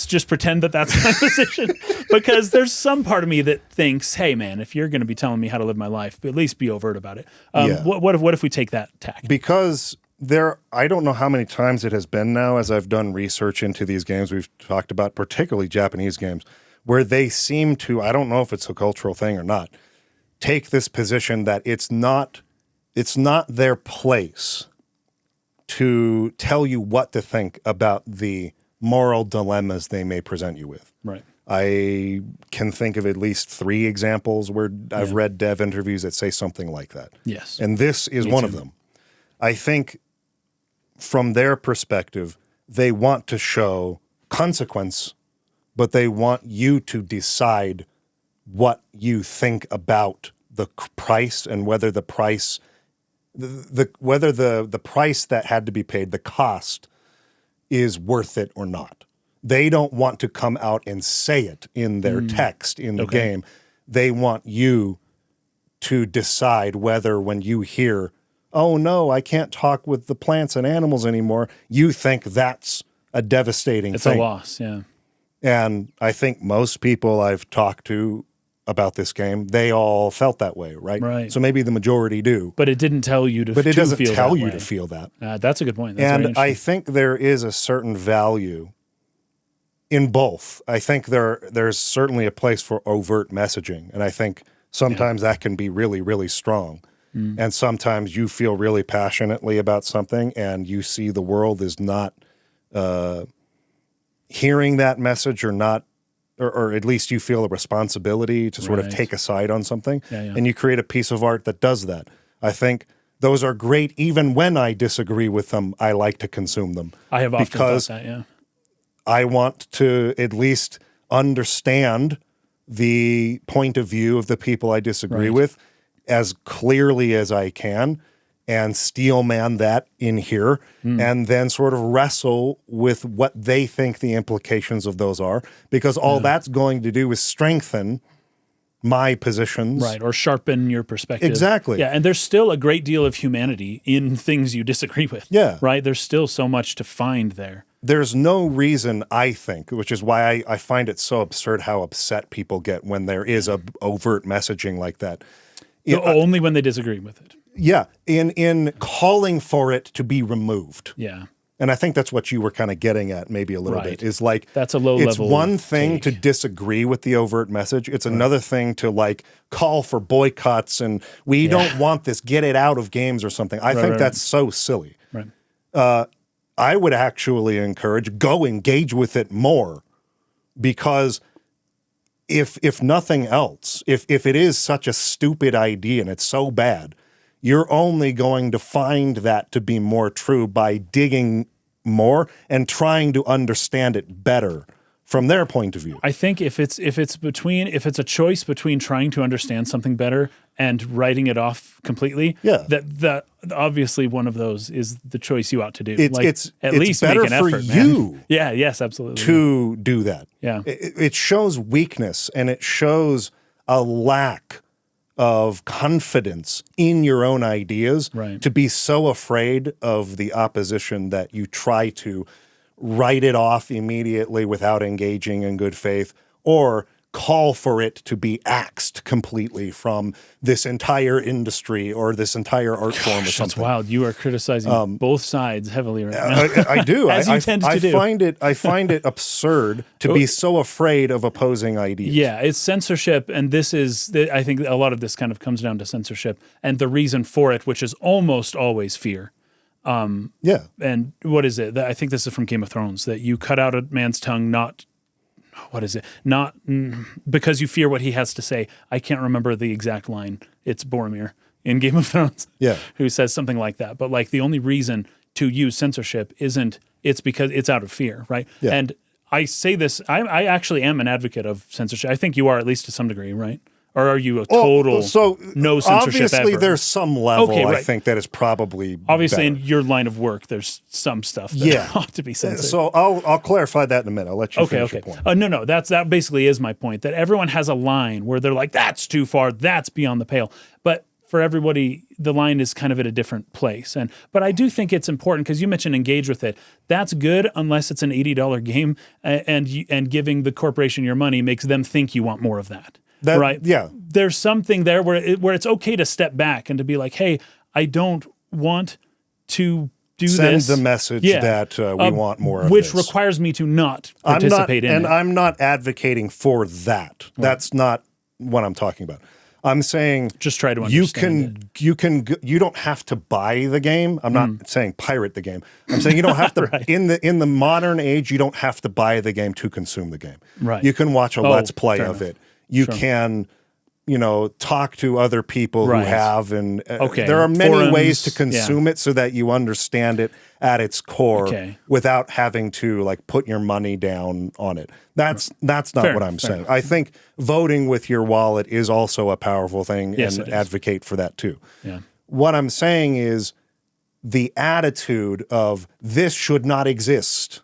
[SPEAKER 2] just pretend that that's my position, because there's some part of me that thinks, hey man, if you're going to be telling me how to live my life, at least be overt about it. What if we take that tack?
[SPEAKER 1] Because I don't know how many times it has been now, as I've done research into these games we've talked about, particularly Japanese games, where they seem to, I don't know if it's a cultural thing or not, take this position that it's not their place to tell you what to think about the moral dilemmas they may present you with.
[SPEAKER 2] Right.
[SPEAKER 1] I can think of at least 3 examples where I've read dev interviews that say something like that.
[SPEAKER 2] Yes.
[SPEAKER 1] And this is one of them. I think from their perspective, they want to show consequence, but they want you to decide what you think about the price and whether the price whether the price that had to be paid, the cost, is worth it or not. They don't want to come out and say it in their text in the game. They want you to decide whether, when you hear, oh no, I can't talk with the plants and animals anymore, you think that's a devastating thing.
[SPEAKER 2] It's a loss, yeah.
[SPEAKER 1] And I think most people I've talked to about this game, they all felt that way, right?
[SPEAKER 2] Right.
[SPEAKER 1] So maybe the majority do.
[SPEAKER 2] But it didn't tell you to feel that.
[SPEAKER 1] But it doesn't tell you to feel that.
[SPEAKER 2] That's a good point. That's
[SPEAKER 1] and I think there is a certain value in both. I think there's certainly a place for overt messaging. And I think sometimes that can be really, really strong. And sometimes you feel really passionately about something and you see the world is not hearing that message or not, or at least you feel a responsibility to sort of take a side on something, and you create a piece of art that does that. I think those are great. Even when I disagree with them, I like to consume them.
[SPEAKER 2] I have often thought that, yeah.
[SPEAKER 1] I want to at least understand the point of view of the people I disagree with as clearly as I can, and steelman that in here, and then sort of wrestle with what they think the implications of those are, because all that's going to do is strengthen my positions.
[SPEAKER 2] Right, or sharpen your perspective.
[SPEAKER 1] Exactly.
[SPEAKER 2] Yeah, and there's still a great deal of humanity in things you disagree with.
[SPEAKER 1] Yeah.
[SPEAKER 2] Right? There's still so much to find there.
[SPEAKER 1] There's no reason, I think, which is why I find it so absurd how upset people get when there is a overt messaging like that.
[SPEAKER 2] Only when they disagree with it.
[SPEAKER 1] Yeah, in calling for it to be removed.
[SPEAKER 2] Yeah.
[SPEAKER 1] And I think that's what you were kind of getting at maybe a little bit, is like,
[SPEAKER 2] that's a low level.
[SPEAKER 1] It's one thing to disagree with the overt message. It's another thing to like call for boycotts and we don't want this, get it out of games or something. I think that's so silly.
[SPEAKER 2] Right.
[SPEAKER 1] I would actually encourage, go engage with it more, because if nothing else, if it is such a stupid idea and it's so bad, you're only going to find that to be more true by digging more and trying to understand it better from their point of view.
[SPEAKER 2] I think if it's a choice between trying to understand something better and writing it off completely, that obviously one of those is the choice you ought to do.
[SPEAKER 1] It's
[SPEAKER 2] at least
[SPEAKER 1] better
[SPEAKER 2] make an
[SPEAKER 1] for
[SPEAKER 2] effort,
[SPEAKER 1] you.
[SPEAKER 2] Man. Yeah, yes, absolutely.
[SPEAKER 1] To do that.
[SPEAKER 2] Yeah.
[SPEAKER 1] It shows weakness and it shows a lack of confidence in your own ideas to be so afraid of the opposition that you try to write it off immediately without engaging in good faith, or call for it to be axed completely from this entire industry or this entire art form or something.
[SPEAKER 2] That's wild. You are criticizing both sides heavily right now.
[SPEAKER 1] I do.
[SPEAKER 2] As you tend to do.
[SPEAKER 1] I find it absurd to be so afraid of opposing ideas.
[SPEAKER 2] Yeah, it's censorship, and I think a lot of this kind of comes down to censorship and the reason for it, which is almost always fear. And what is it? I think this is from Game of Thrones, that you cut out a man's tongue not because you fear what he has to say. I can't remember the exact line. It's Boromir in Game of Thrones who says something like that. But like the only reason to use censorship it's because it's out of fear, right? Yeah. And I say this, I actually am an advocate of censorship. I think you are, at least to some degree, right? Or are you a total no censorship
[SPEAKER 1] obviously
[SPEAKER 2] ever?
[SPEAKER 1] There's some level, I think, that is probably
[SPEAKER 2] obviously
[SPEAKER 1] better.
[SPEAKER 2] In your line of work, there's some stuff that ought to be censored.
[SPEAKER 1] So I'll clarify that in a minute. I'll let you finish your point.
[SPEAKER 2] No, that basically is my point, that everyone has a line where they're like, that's too far, that's beyond the pale. But for everybody, the line is kind of at a different place. But I do think it's important because you mentioned engage with it. That's good unless it's an $80 game and giving the corporation your money makes them think you want more of that. Right?
[SPEAKER 1] Yeah.
[SPEAKER 2] There's something there where it's okay to step back and to be like, hey, I don't want to
[SPEAKER 1] Send
[SPEAKER 2] this.
[SPEAKER 1] the message that we want more of
[SPEAKER 2] which
[SPEAKER 1] this.
[SPEAKER 2] requires me to not participate in it.
[SPEAKER 1] And I'm not advocating for that. Right. That's not what I'm talking about. I'm saying
[SPEAKER 2] just try to understand
[SPEAKER 1] you don't have to buy the game. I'm not saying pirate the game. I'm saying you don't have to right. in the modern age, you don't have to buy the game to consume the game.
[SPEAKER 2] Right.
[SPEAKER 1] You can watch a let's play of it. You can talk to other people who have, and there are many
[SPEAKER 2] forums,
[SPEAKER 1] ways to consume it so that you understand it at its core without having to like put your money down on it. That's not what I'm saying. I think voting with your wallet is also a powerful thing, and advocate for that too.
[SPEAKER 2] Yeah.
[SPEAKER 1] What I'm saying is the attitude of this should not exist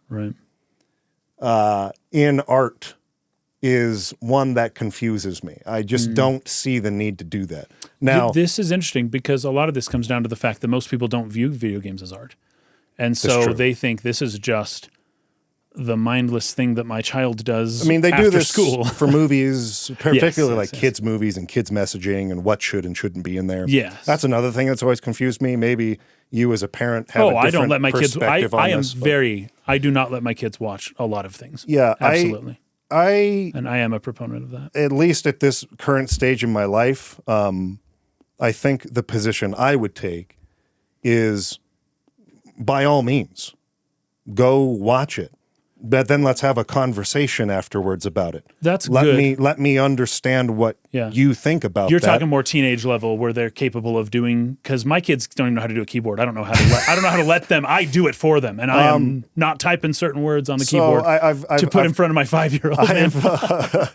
[SPEAKER 1] in art is one that confuses me. I just don't see the need to do that. Now,
[SPEAKER 2] this is interesting because a lot of this comes down to the fact that most people don't view video games as art. And so they think this is just the mindless thing that my child does.
[SPEAKER 1] I mean, they do this
[SPEAKER 2] school.
[SPEAKER 1] for movies, particularly kids' movies and kids' messaging and what should and shouldn't be in there.
[SPEAKER 2] Yes.
[SPEAKER 1] That's another thing that's always confused me. Maybe you as a parent have a different
[SPEAKER 2] I don't let my kids. I do not let my kids watch a lot of things.
[SPEAKER 1] Yeah,
[SPEAKER 2] absolutely.
[SPEAKER 1] And
[SPEAKER 2] I am a proponent of that.
[SPEAKER 1] At least at this current stage in my life, I think the position I would take is, by all means, go watch it. But then let's have a conversation afterwards about it.
[SPEAKER 2] That's good.
[SPEAKER 1] Let me understand what you think about
[SPEAKER 2] You're talking more teenage level where they're capable of doing, because my kids don't even know how to do a keyboard. I don't know how to let them. I do it for them, and I am not typing certain words on the keyboard to put in front of my 5-year-old.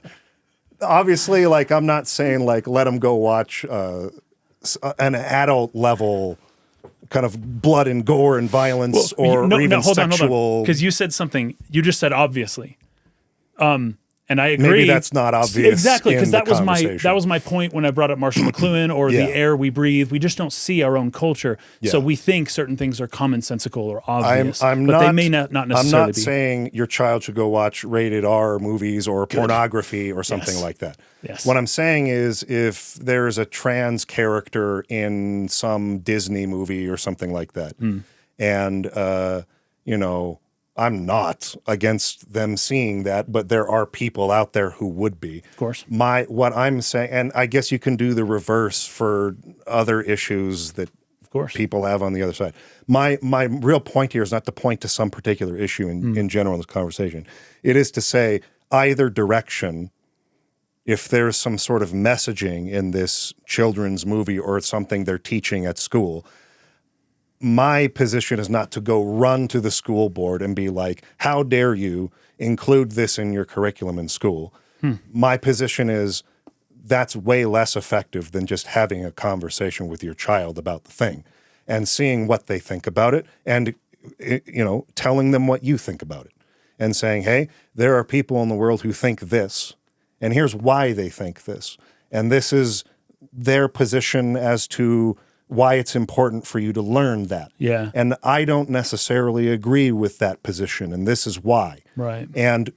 [SPEAKER 1] Obviously, like I'm not saying like let them go watch an adult level kind of blood and gore and violence or even sexual.
[SPEAKER 2] Because you said something, you just said obviously. And I agree.
[SPEAKER 1] Maybe that's not obvious.
[SPEAKER 2] Exactly, because that was my point when I brought up Marshall McLuhan or the air we breathe. We just don't see our own culture. So we think certain things are commonsensical or obvious. But they may not necessarily be.
[SPEAKER 1] I'm not saying your child should go watch rated R movies or pornography or something like that.
[SPEAKER 2] Yes.
[SPEAKER 1] What I'm saying is if there's a trans character in some Disney movie or something like that, and I'm not against them seeing that, but there are people out there who would be.
[SPEAKER 2] Of course.
[SPEAKER 1] What I'm saying, and I guess you can do the reverse for other issues that people have on the other side. My real point here is not to point to some particular issue in general in this conversation. It is to say either direction, if there's some sort of messaging in this children's movie or it's something they're teaching at school, my position is not to go run to the school board and be like, how dare you include this in your curriculum in school? My position is that's way less effective than just having a conversation with your child about the thing and seeing what they think about it and, telling them what you think about it and saying, hey, there are people in the world who think this, and here's why they think this. And this is their position as to why it's important for you to learn that.
[SPEAKER 2] Yeah.
[SPEAKER 1] And I don't necessarily agree with that position, and this is why.
[SPEAKER 2] Right.
[SPEAKER 1] And,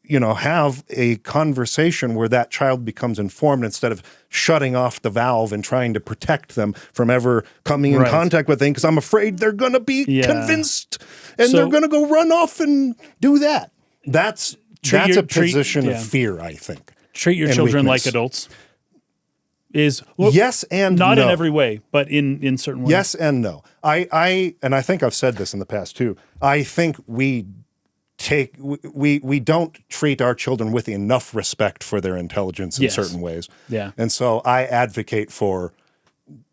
[SPEAKER 1] have a conversation where that child becomes informed instead of shutting off the valve and trying to protect them from ever coming in contact with things because I'm afraid they're going to be convinced and they're going to go run off and do that. That's a position of fear, I think.
[SPEAKER 2] Treat your children like adults.
[SPEAKER 1] Yes and
[SPEAKER 2] not
[SPEAKER 1] no.
[SPEAKER 2] in every way, but in certain ways.
[SPEAKER 1] Yes and no. I think I've said this in the past too. I think we don't treat our children with enough respect for their intelligence in certain ways.
[SPEAKER 2] Yeah.
[SPEAKER 1] And so I advocate for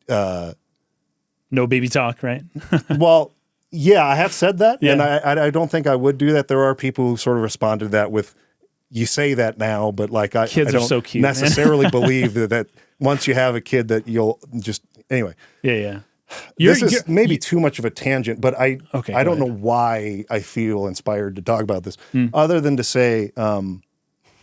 [SPEAKER 2] no baby talk, right?
[SPEAKER 1] Well, yeah, I have said that, and I don't think I would do that. There are people who sort of respond to that with, you say that now, but like I
[SPEAKER 2] Kids
[SPEAKER 1] don't
[SPEAKER 2] are so cute,
[SPEAKER 1] necessarily believe that once you have a kid that you'll just anyway.
[SPEAKER 2] Yeah.
[SPEAKER 1] This is maybe too much of a tangent, but I don't know why I feel inspired to talk about this, other than to say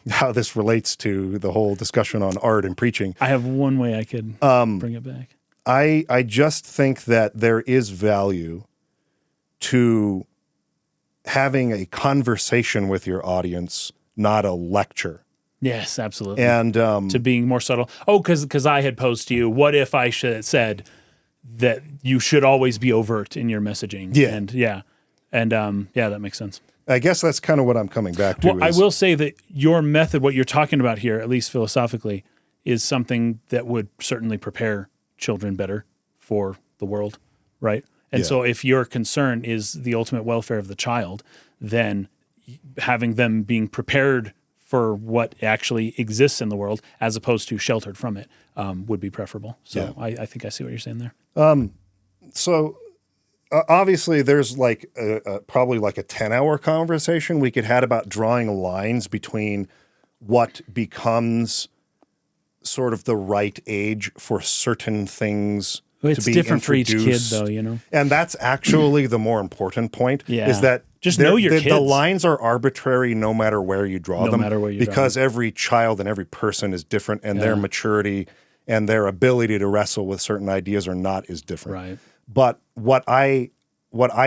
[SPEAKER 1] how this relates to the whole discussion on art and preaching.
[SPEAKER 2] I have one way I could bring it back.
[SPEAKER 1] I just think that there is value to having a conversation with your audience, not a lecture.
[SPEAKER 2] Yes, absolutely.
[SPEAKER 1] And
[SPEAKER 2] to being more subtle. Oh, because I had posed to you, what if I said that you should always be overt in your messaging?
[SPEAKER 1] Yeah.
[SPEAKER 2] And that makes sense.
[SPEAKER 1] I guess that's kind of what I'm coming back to.
[SPEAKER 2] Well, I will say that your method, what you're talking about here, at least philosophically, is something that would certainly prepare children better for the world, right? And so if your concern is the ultimate welfare of the child, then having them being prepared for what actually exists in the world as opposed to sheltered from it would be preferable. So I think I see what you're saying there.
[SPEAKER 1] So obviously there's like probably like a 10-hour conversation we could have about drawing lines between what becomes sort of the right age for certain things
[SPEAKER 2] It's
[SPEAKER 1] to be
[SPEAKER 2] different for each kid,
[SPEAKER 1] introduced.
[SPEAKER 2] though, you know?
[SPEAKER 1] And that's actually the more important point, is that
[SPEAKER 2] just know your
[SPEAKER 1] the
[SPEAKER 2] kids.
[SPEAKER 1] lines are arbitrary no matter where you draw them.
[SPEAKER 2] No matter where you draw
[SPEAKER 1] because every child and every person is different, and their maturity and their ability to wrestle with certain ideas or not is different.
[SPEAKER 2] Right.
[SPEAKER 1] But what I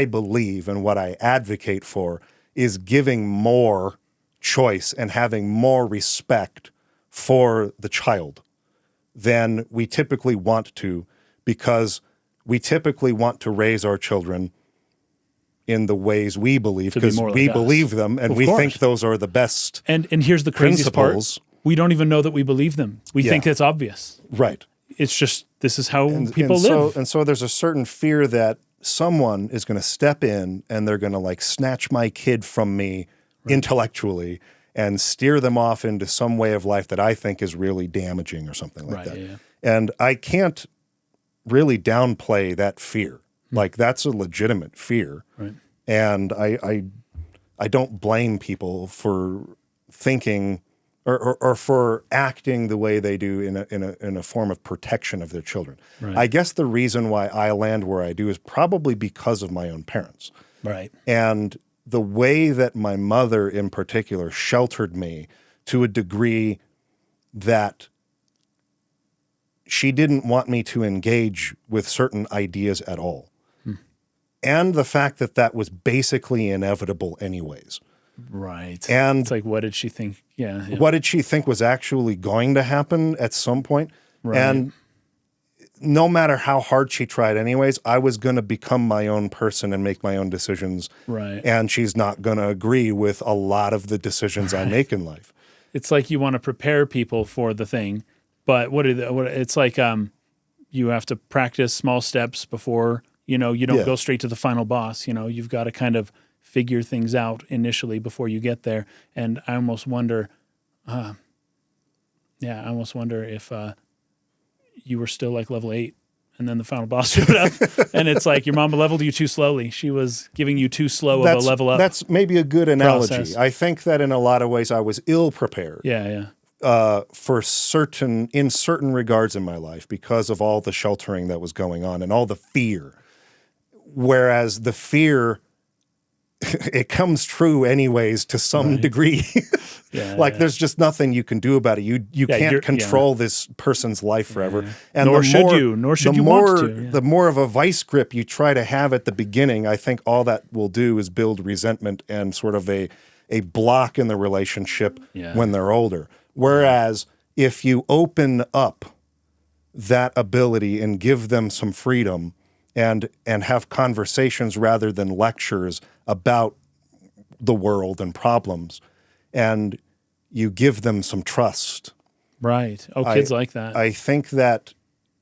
[SPEAKER 1] believe and what I advocate for is giving more choice and having more respect for the child than we typically want to, because we typically want to raise our children in the ways we believe, because we believe them and we think those are the best.
[SPEAKER 2] And here's the craziest part. We don't even know that we believe them. We think it's obvious.
[SPEAKER 1] Right.
[SPEAKER 2] It's just, this is how people live.
[SPEAKER 1] And so there's a certain fear that someone is going to step in and they're going to like snatch my kid from me intellectually and steer them off into some way of life that I think is really damaging or something like that. Yeah. And I can't really downplay that fear. Like, that's a legitimate fear.
[SPEAKER 2] Right.
[SPEAKER 1] And I don't blame people for thinking or for acting the way they do in a form of protection of their children. Right. I guess the reason why I land where I do is probably because of my own parents.
[SPEAKER 2] Right.
[SPEAKER 1] And the way that my mother in particular sheltered me to a degree that she didn't want me to engage with certain ideas at all. And the fact that that was basically inevitable anyways.
[SPEAKER 2] Right.
[SPEAKER 1] And
[SPEAKER 2] it's like, what did she think? Yeah.
[SPEAKER 1] What did she think was actually going to happen at some point? Right. And no matter how hard she tried anyways, I was going to become my own person and make my own decisions.
[SPEAKER 2] Right.
[SPEAKER 1] And she's not going to agree with a lot of the decisions I make in life.
[SPEAKER 2] It's like you want to prepare people for the thing, but it's like you have to practice small steps before, you don't go straight to the final boss. You've got to kind of figure things out initially before you get there. And I almost wonder, if you were still like level 8 and then the final boss showed up and it's like your mama leveled you too slowly. She was giving you too slow of a level up.
[SPEAKER 1] That's maybe a good analogy.
[SPEAKER 2] Process.
[SPEAKER 1] I think that in a lot of ways I was ill prepared.
[SPEAKER 2] Yeah.
[SPEAKER 1] In certain regards in my life because of all the sheltering that was going on and all the fear. Whereas the fear, it comes true anyways to some degree. There's just nothing you can do about it. You can't control this person's life forever. And
[SPEAKER 2] nor should you want to. Yeah.
[SPEAKER 1] The more of a vice grip you try to have at the beginning, I think all that will do is build resentment and sort of a block in the relationship when they're older. Whereas if you open up that ability and give them some freedom and have conversations rather than lectures about the world and problems, and you give them some trust.
[SPEAKER 2] Right. Kids like that.
[SPEAKER 1] I think that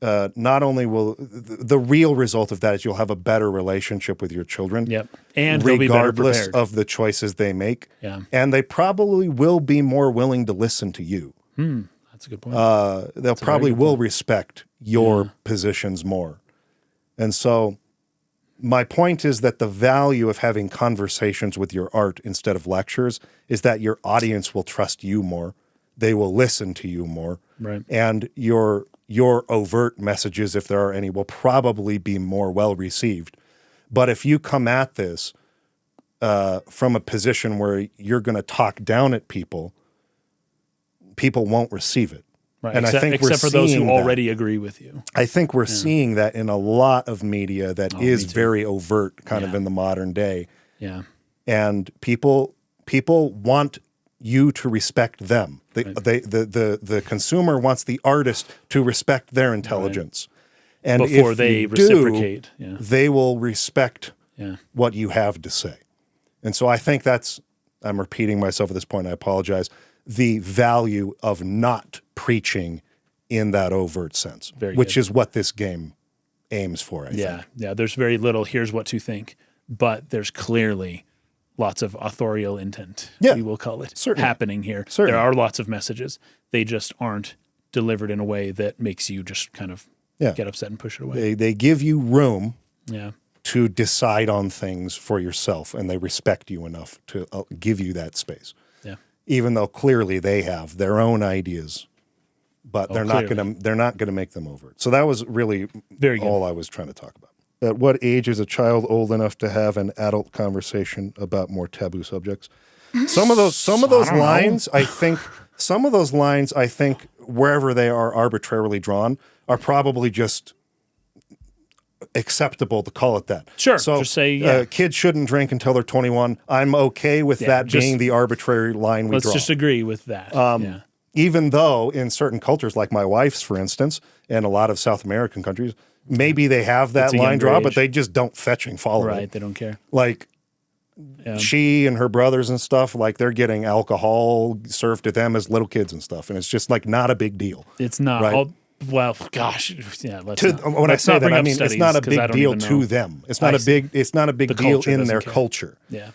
[SPEAKER 1] not only will the real result of that is you'll have a better relationship with your children.
[SPEAKER 2] Yep. And they'll be better prepared.
[SPEAKER 1] Regardless of the choices they make.
[SPEAKER 2] Yeah.
[SPEAKER 1] And they probably will be more willing to listen to you.
[SPEAKER 2] That's a good point.
[SPEAKER 1] They'll probably will respect your positions more. And so my point is that the value of having conversations with your art instead of lectures is that your audience will trust you more. They will listen to you more.
[SPEAKER 2] Right.
[SPEAKER 1] And your overt messages, if there are any, will probably be more well received. But if you come at this from a position where you're going to talk down at people, people won't receive it.
[SPEAKER 2] Right.
[SPEAKER 1] And
[SPEAKER 2] except,
[SPEAKER 1] I think
[SPEAKER 2] except
[SPEAKER 1] we're
[SPEAKER 2] for those
[SPEAKER 1] seeing
[SPEAKER 2] who already agree with you.
[SPEAKER 1] I think we're seeing that in a lot of media that is
[SPEAKER 2] me too.
[SPEAKER 1] very overt kind of in the modern day.
[SPEAKER 2] Yeah.
[SPEAKER 1] And people want you to respect them. The consumer wants the artist to respect their intelligence. And
[SPEAKER 2] before
[SPEAKER 1] if
[SPEAKER 2] they
[SPEAKER 1] you
[SPEAKER 2] reciprocate,
[SPEAKER 1] do, they will respect what you have to say. And so I think I'm repeating myself at this point, I apologize, the value of not preaching in that overt sense, which is what this game aims for, I think.
[SPEAKER 2] Yeah, there's very little, here's what to think, but there's clearly lots of authorial intent, we will call it, happening here.
[SPEAKER 1] Certainly.
[SPEAKER 2] There are lots of messages. They just aren't delivered in a way that makes you just kind of get upset and push it away.
[SPEAKER 1] They give you room
[SPEAKER 2] Yeah.
[SPEAKER 1] to decide on things for yourself, and they respect you enough to give you that space.
[SPEAKER 2] Yeah.
[SPEAKER 1] Even though clearly they have their own ideas, but they're not going to make them overt. So that was really all I was trying to talk about. At what age is a child old enough to have an adult conversation about more taboo subjects? Some of those lines, I think, wherever they are arbitrarily drawn, are probably just acceptable to call it that.
[SPEAKER 2] Sure.
[SPEAKER 1] So
[SPEAKER 2] just say,
[SPEAKER 1] kids shouldn't drink until they're 21. I'm okay with that being the arbitrary line we draw.
[SPEAKER 2] Let's just agree with that.
[SPEAKER 1] Even though in certain cultures, like my wife's, for instance, and a lot of South American countries, maybe they have that line draw, but they just don't fetch and follow it.
[SPEAKER 2] Right, they don't care.
[SPEAKER 1] Like she and her brothers and stuff, like they're getting alcohol served to them as little kids and stuff, and it's just like not a big deal.
[SPEAKER 2] It's not.
[SPEAKER 1] Right?
[SPEAKER 2] Well, gosh, yeah.
[SPEAKER 1] When I say that, I mean it's not a big deal to them. It's not a big. It's not a big deal in their culture.
[SPEAKER 2] Yeah.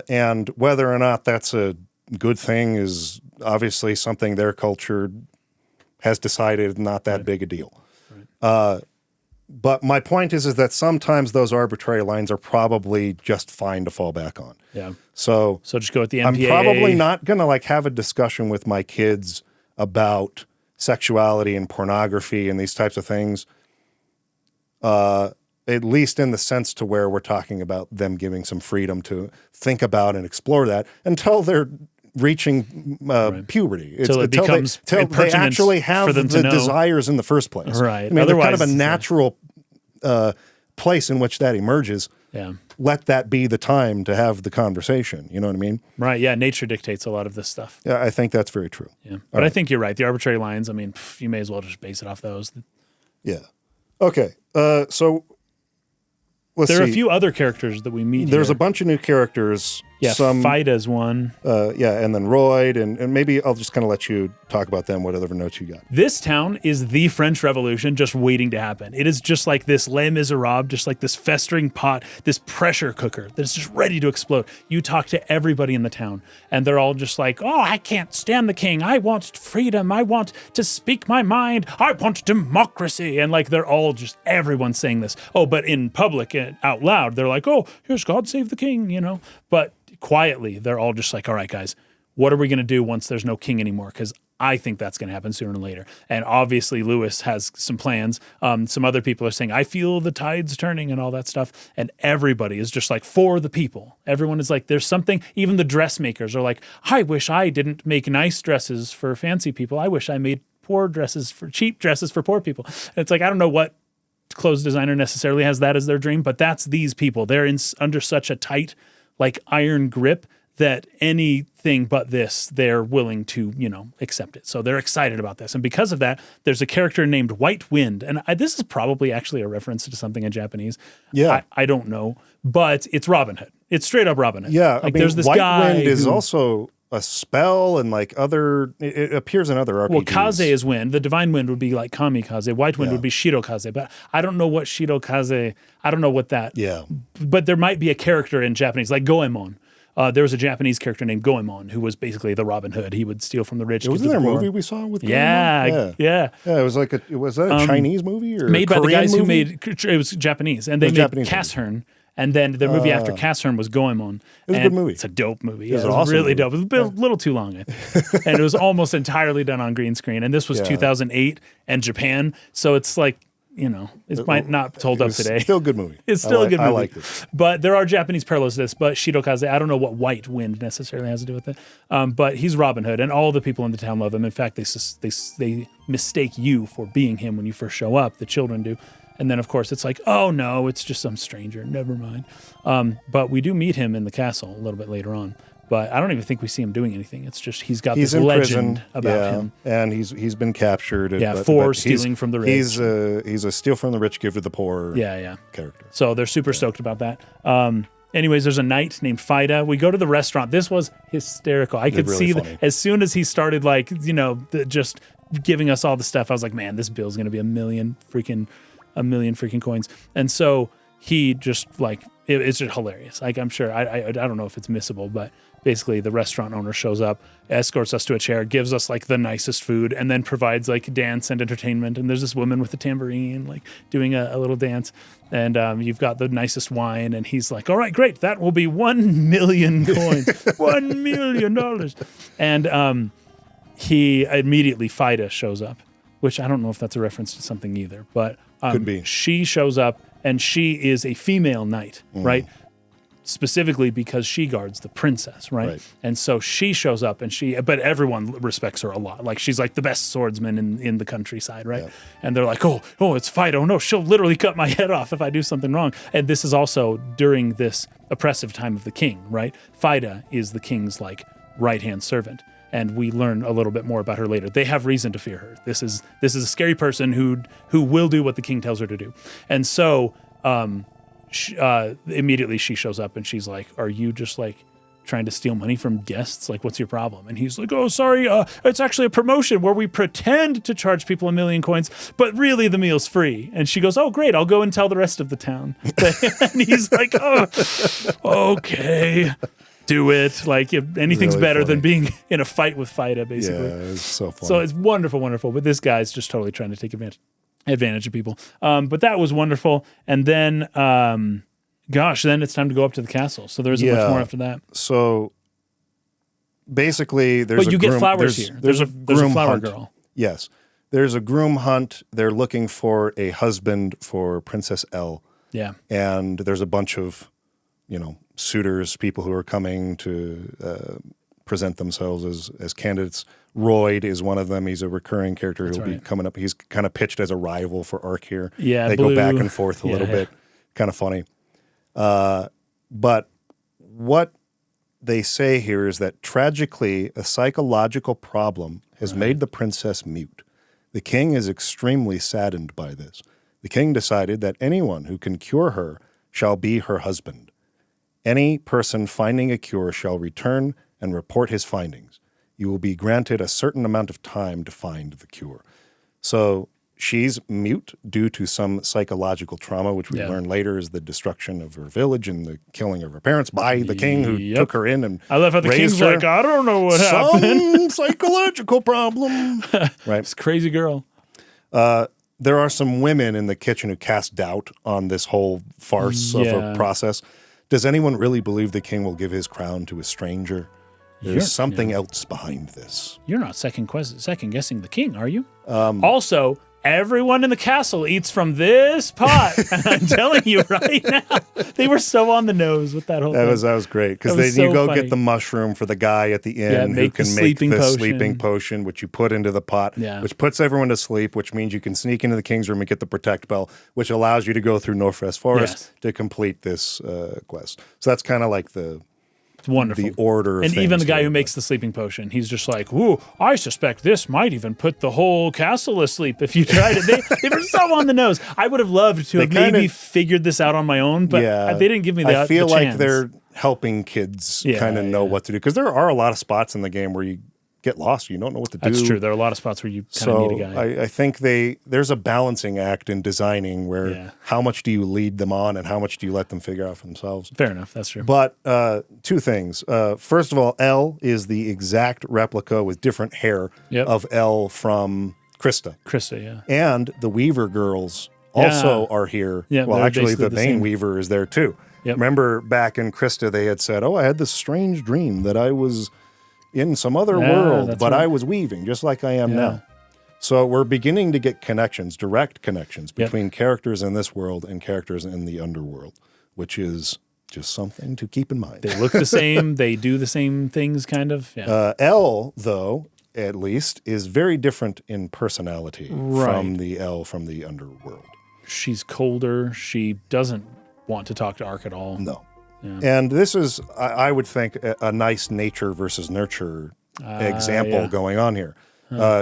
[SPEAKER 1] And whether or not that's a good thing is obviously something their culture has decided not that big a deal. Right. But my point is that sometimes those arbitrary lines are probably just fine to fall back on.
[SPEAKER 2] Yeah.
[SPEAKER 1] So
[SPEAKER 2] just go with the MPAA.
[SPEAKER 1] I'm probably not going to have a discussion with my kids about sexuality and pornography and these types of things, at least in the sense to where we're talking about them giving some freedom to think about and explore that until they're reaching puberty.
[SPEAKER 2] Until it becomes
[SPEAKER 1] till they actually have the desires in the first place.
[SPEAKER 2] Right.
[SPEAKER 1] I mean, they're kind of a natural place in which that emerges.
[SPEAKER 2] Yeah.
[SPEAKER 1] Let that be the time to have the conversation. You know what I mean?
[SPEAKER 2] Right. Yeah. Nature dictates a lot of this stuff.
[SPEAKER 1] Yeah, I think that's very true.
[SPEAKER 2] Yeah. But I think you're right. The arbitrary lines, I mean, you may as well just base it off those.
[SPEAKER 1] Yeah. Okay. So let's see.
[SPEAKER 2] There are a few other characters that we meet
[SPEAKER 1] There's
[SPEAKER 2] here.
[SPEAKER 1] a bunch of new characters.
[SPEAKER 2] Yeah, Fida's one.
[SPEAKER 1] And then Royd, and maybe I'll just kind of let you talk about them, whatever notes you got.
[SPEAKER 2] This town is the French Revolution just waiting to happen. It is just like this Les Miserables, just like this festering pot, this pressure cooker that's just ready to explode. You talk to everybody in the town, and they're all just like, oh, I can't stand the king. I want freedom. I want to speak my mind. I want democracy. And like they're all just, everyone's saying this. Oh, but in public, out loud, they're like, oh, here's God save the king, you know. But quietly, they're all just like, all right, guys, what are we going to do once there's no king anymore? Because I think that's going to happen sooner or later. And obviously, Lewis has some plans. Some other people are saying, I feel the tides turning and all that stuff. And everybody is just like, for the people. Everyone is like, there's something. Even the dressmakers are like, I wish I didn't make nice dresses for fancy people. I wish I made cheap dresses for poor people. And it's like, I don't know what clothes designer necessarily has that as their dream, but that's these people. They're under such a tight, like iron grip that anything but this, they're willing to, accept it. So they're excited about this. And because of that, there's a character named White Wind. And this is probably actually a reference to something in Japanese. Yeah. I don't know, but it's Robin Hood. It's straight up Robin Hood.
[SPEAKER 1] Yeah.
[SPEAKER 2] Like there's this
[SPEAKER 1] White
[SPEAKER 2] guy
[SPEAKER 1] Wind is also a spell and it appears in other RPGs.
[SPEAKER 2] Well, Kaze is wind. The divine wind would be like Kamikaze. White wind would be Shirokaze. But I don't know what Shirokaze, I don't know what that.
[SPEAKER 1] Yeah.
[SPEAKER 2] But there might be a character in Japanese, like Goemon. There was a Japanese character named Goemon who was basically the Robin Hood. He would steal from the rich.
[SPEAKER 1] Wasn't there a movie we saw with Goemon?
[SPEAKER 2] Yeah.
[SPEAKER 1] It was like was that a Chinese movie or
[SPEAKER 2] made by
[SPEAKER 1] Korean
[SPEAKER 2] the guys
[SPEAKER 1] movie?
[SPEAKER 2] who made it was Japanese, and they made Casshern. And then the movie after Casshern was Goemon.
[SPEAKER 1] It was a good movie.
[SPEAKER 2] It's a dope movie.
[SPEAKER 1] It was
[SPEAKER 2] awesome really dope. It was a little too long, I think. And it was almost entirely done on green screen. And this was 2008 and Japan. So it's like it might not hold up today.
[SPEAKER 1] Still a good movie.
[SPEAKER 2] It's still a good movie.
[SPEAKER 1] I liked it.
[SPEAKER 2] But there are Japanese parallels to this. But Shidokaze, I don't know what white wind necessarily has to do with it. But he's Robin Hood, and all the people in the town love him. In fact, they mistake you for being him when you first show up. The children do. And then, of course, it's like, oh, no, it's just some stranger. Never mind. But we do meet him in the castle a little bit later on. But I don't even think we see him doing anything. It's just he's got this legend
[SPEAKER 1] prison,
[SPEAKER 2] about him.
[SPEAKER 1] And he's been captured.
[SPEAKER 2] For stealing from the rich.
[SPEAKER 1] He's a steal from the rich, give to the poor character.
[SPEAKER 2] So they're super stoked about that. Anyways, there's a knight named Fida. We go to the restaurant. This was hysterical. I could see as soon as he started, just giving us all the stuff, I was like, man, this bill's going to be a million freaking coins. And so he just it's just hilarious. I'm sure, I don't know if it's missable, but basically the restaurant owner shows up, escorts us to a chair, gives us the nicest food, and then provides dance and entertainment. And there's this woman with a tambourine doing a little dance, and you've got the nicest wine, and he's like, all right, great, that will be 1 million coins, $1 million. And he immediately, Fida shows up, which I don't know if that's a reference to something either, but
[SPEAKER 1] could be.
[SPEAKER 2] She shows up, and she is a female knight, right? Specifically because she guards the princess, right? And so she shows up, but everyone respects her a lot. She's the best swordsman in the countryside, right? Yeah. And they're like, oh, it's Fida. Oh no, she'll literally cut my head off if I do something wrong. And this is also during this oppressive time of the king, right? Fida is the king's right-hand servant. And we learn a little bit more about her later. They have reason to fear her. This is a scary person who will do what the king tells her to do. And so immediately she shows up and she's like, are you just trying to steal money from guests? What's your problem? And he's like, oh, sorry, it's actually a promotion where we pretend to charge people 1 million coins, but really the meal's free. And she goes, oh, great, I'll go and tell the rest of the town. And he's like, oh, okay. Do it. Anything's really better than being in a fight with Fida, basically.
[SPEAKER 1] Yeah, it's so funny.
[SPEAKER 2] So it's wonderful, wonderful. But this guy's just totally trying to take advantage of people. But that was wonderful. And then, then it's time to go up to the castle. So there isn't much more after that.
[SPEAKER 1] So basically, there's
[SPEAKER 2] get flowers here. There's a flower
[SPEAKER 1] hunt.
[SPEAKER 2] Girl.
[SPEAKER 1] Yes. There's a groom hunt. They're looking for a husband for Princess L.
[SPEAKER 2] Yeah.
[SPEAKER 1] And there's a bunch of, suitors, people who are coming to present themselves as candidates. Royd is one of them. He's a recurring character who'll be coming up. He's kind of pitched as a rival for Ark here.
[SPEAKER 2] Yeah,
[SPEAKER 1] they go back and forth a little bit. Kind of funny. But what they say here is that tragically, a psychological problem has made the princess mute. The king is extremely saddened by this. The king decided that anyone who can cure her shall be her husband. Any person finding a cure shall return and report his findings. You will be granted a certain amount of time to find the cure. So she's mute due to some psychological trauma, which we learn later is the destruction of her village and the killing of her parents by the king who took her in and
[SPEAKER 2] I love how the king's like, I don't know what happened.
[SPEAKER 1] Some psychological problem. Right.
[SPEAKER 2] This crazy girl.
[SPEAKER 1] There are some women in the kitchen who cast doubt on this whole farce of a process. Does anyone really believe the king will give his crown to a stranger? There's something else behind this.
[SPEAKER 2] You're not second guessing the king, are you? Also, everyone in the castle eats from this pot. And I'm telling you right now, they were so on the nose with that whole thing.
[SPEAKER 1] That was great. Because then you go get the mushroom for the guy at the inn who can make the sleeping potion, which you put into the pot, which puts everyone to sleep, which means you can sneak into the king's room and get the protect bell, which allows you to go through Northwest Forest to complete this quest. So that's kind of like
[SPEAKER 2] it's wonderful.
[SPEAKER 1] The order of
[SPEAKER 2] and even the guy who makes the sleeping potion, he's just like, ooh, I suspect this might even put the whole castle asleep if you tried it. They were so on the nose. I would have loved to have maybe figured this out on my own, but they didn't give me that
[SPEAKER 1] I feel
[SPEAKER 2] the
[SPEAKER 1] like
[SPEAKER 2] chance.
[SPEAKER 1] They're helping kids kind of know what to do. Because there are a lot of spots in the game where you get lost. You don't know what to do.
[SPEAKER 2] That's true. There are a lot of spots where you kind of need a guy.
[SPEAKER 1] I think there's a balancing act in designing where how much do you lead them on and how much do you let them figure out for themselves.
[SPEAKER 2] Fair enough. That's true.
[SPEAKER 1] But two things. First of all, Elle is the exact replica with different hair of Elle from Krista. And the Weaver girls also are here. Well, actually, the main Weaver is there too. Remember back in Krista, they had said, I had this strange dream that I was in some other world, but I was weaving just like I am now. So we're beginning to get connections, direct connections between characters in this world and characters in the underworld, which is just something to keep in mind.
[SPEAKER 2] They look the same. They do the same things, kind of. Yeah.
[SPEAKER 1] Elle, though, at least, is very different in personality from the Elle from the underworld.
[SPEAKER 2] She's colder. She doesn't want to talk to Ark at all.
[SPEAKER 1] No. Yeah. And this is, I would think, a nice nature versus nurture example going on here.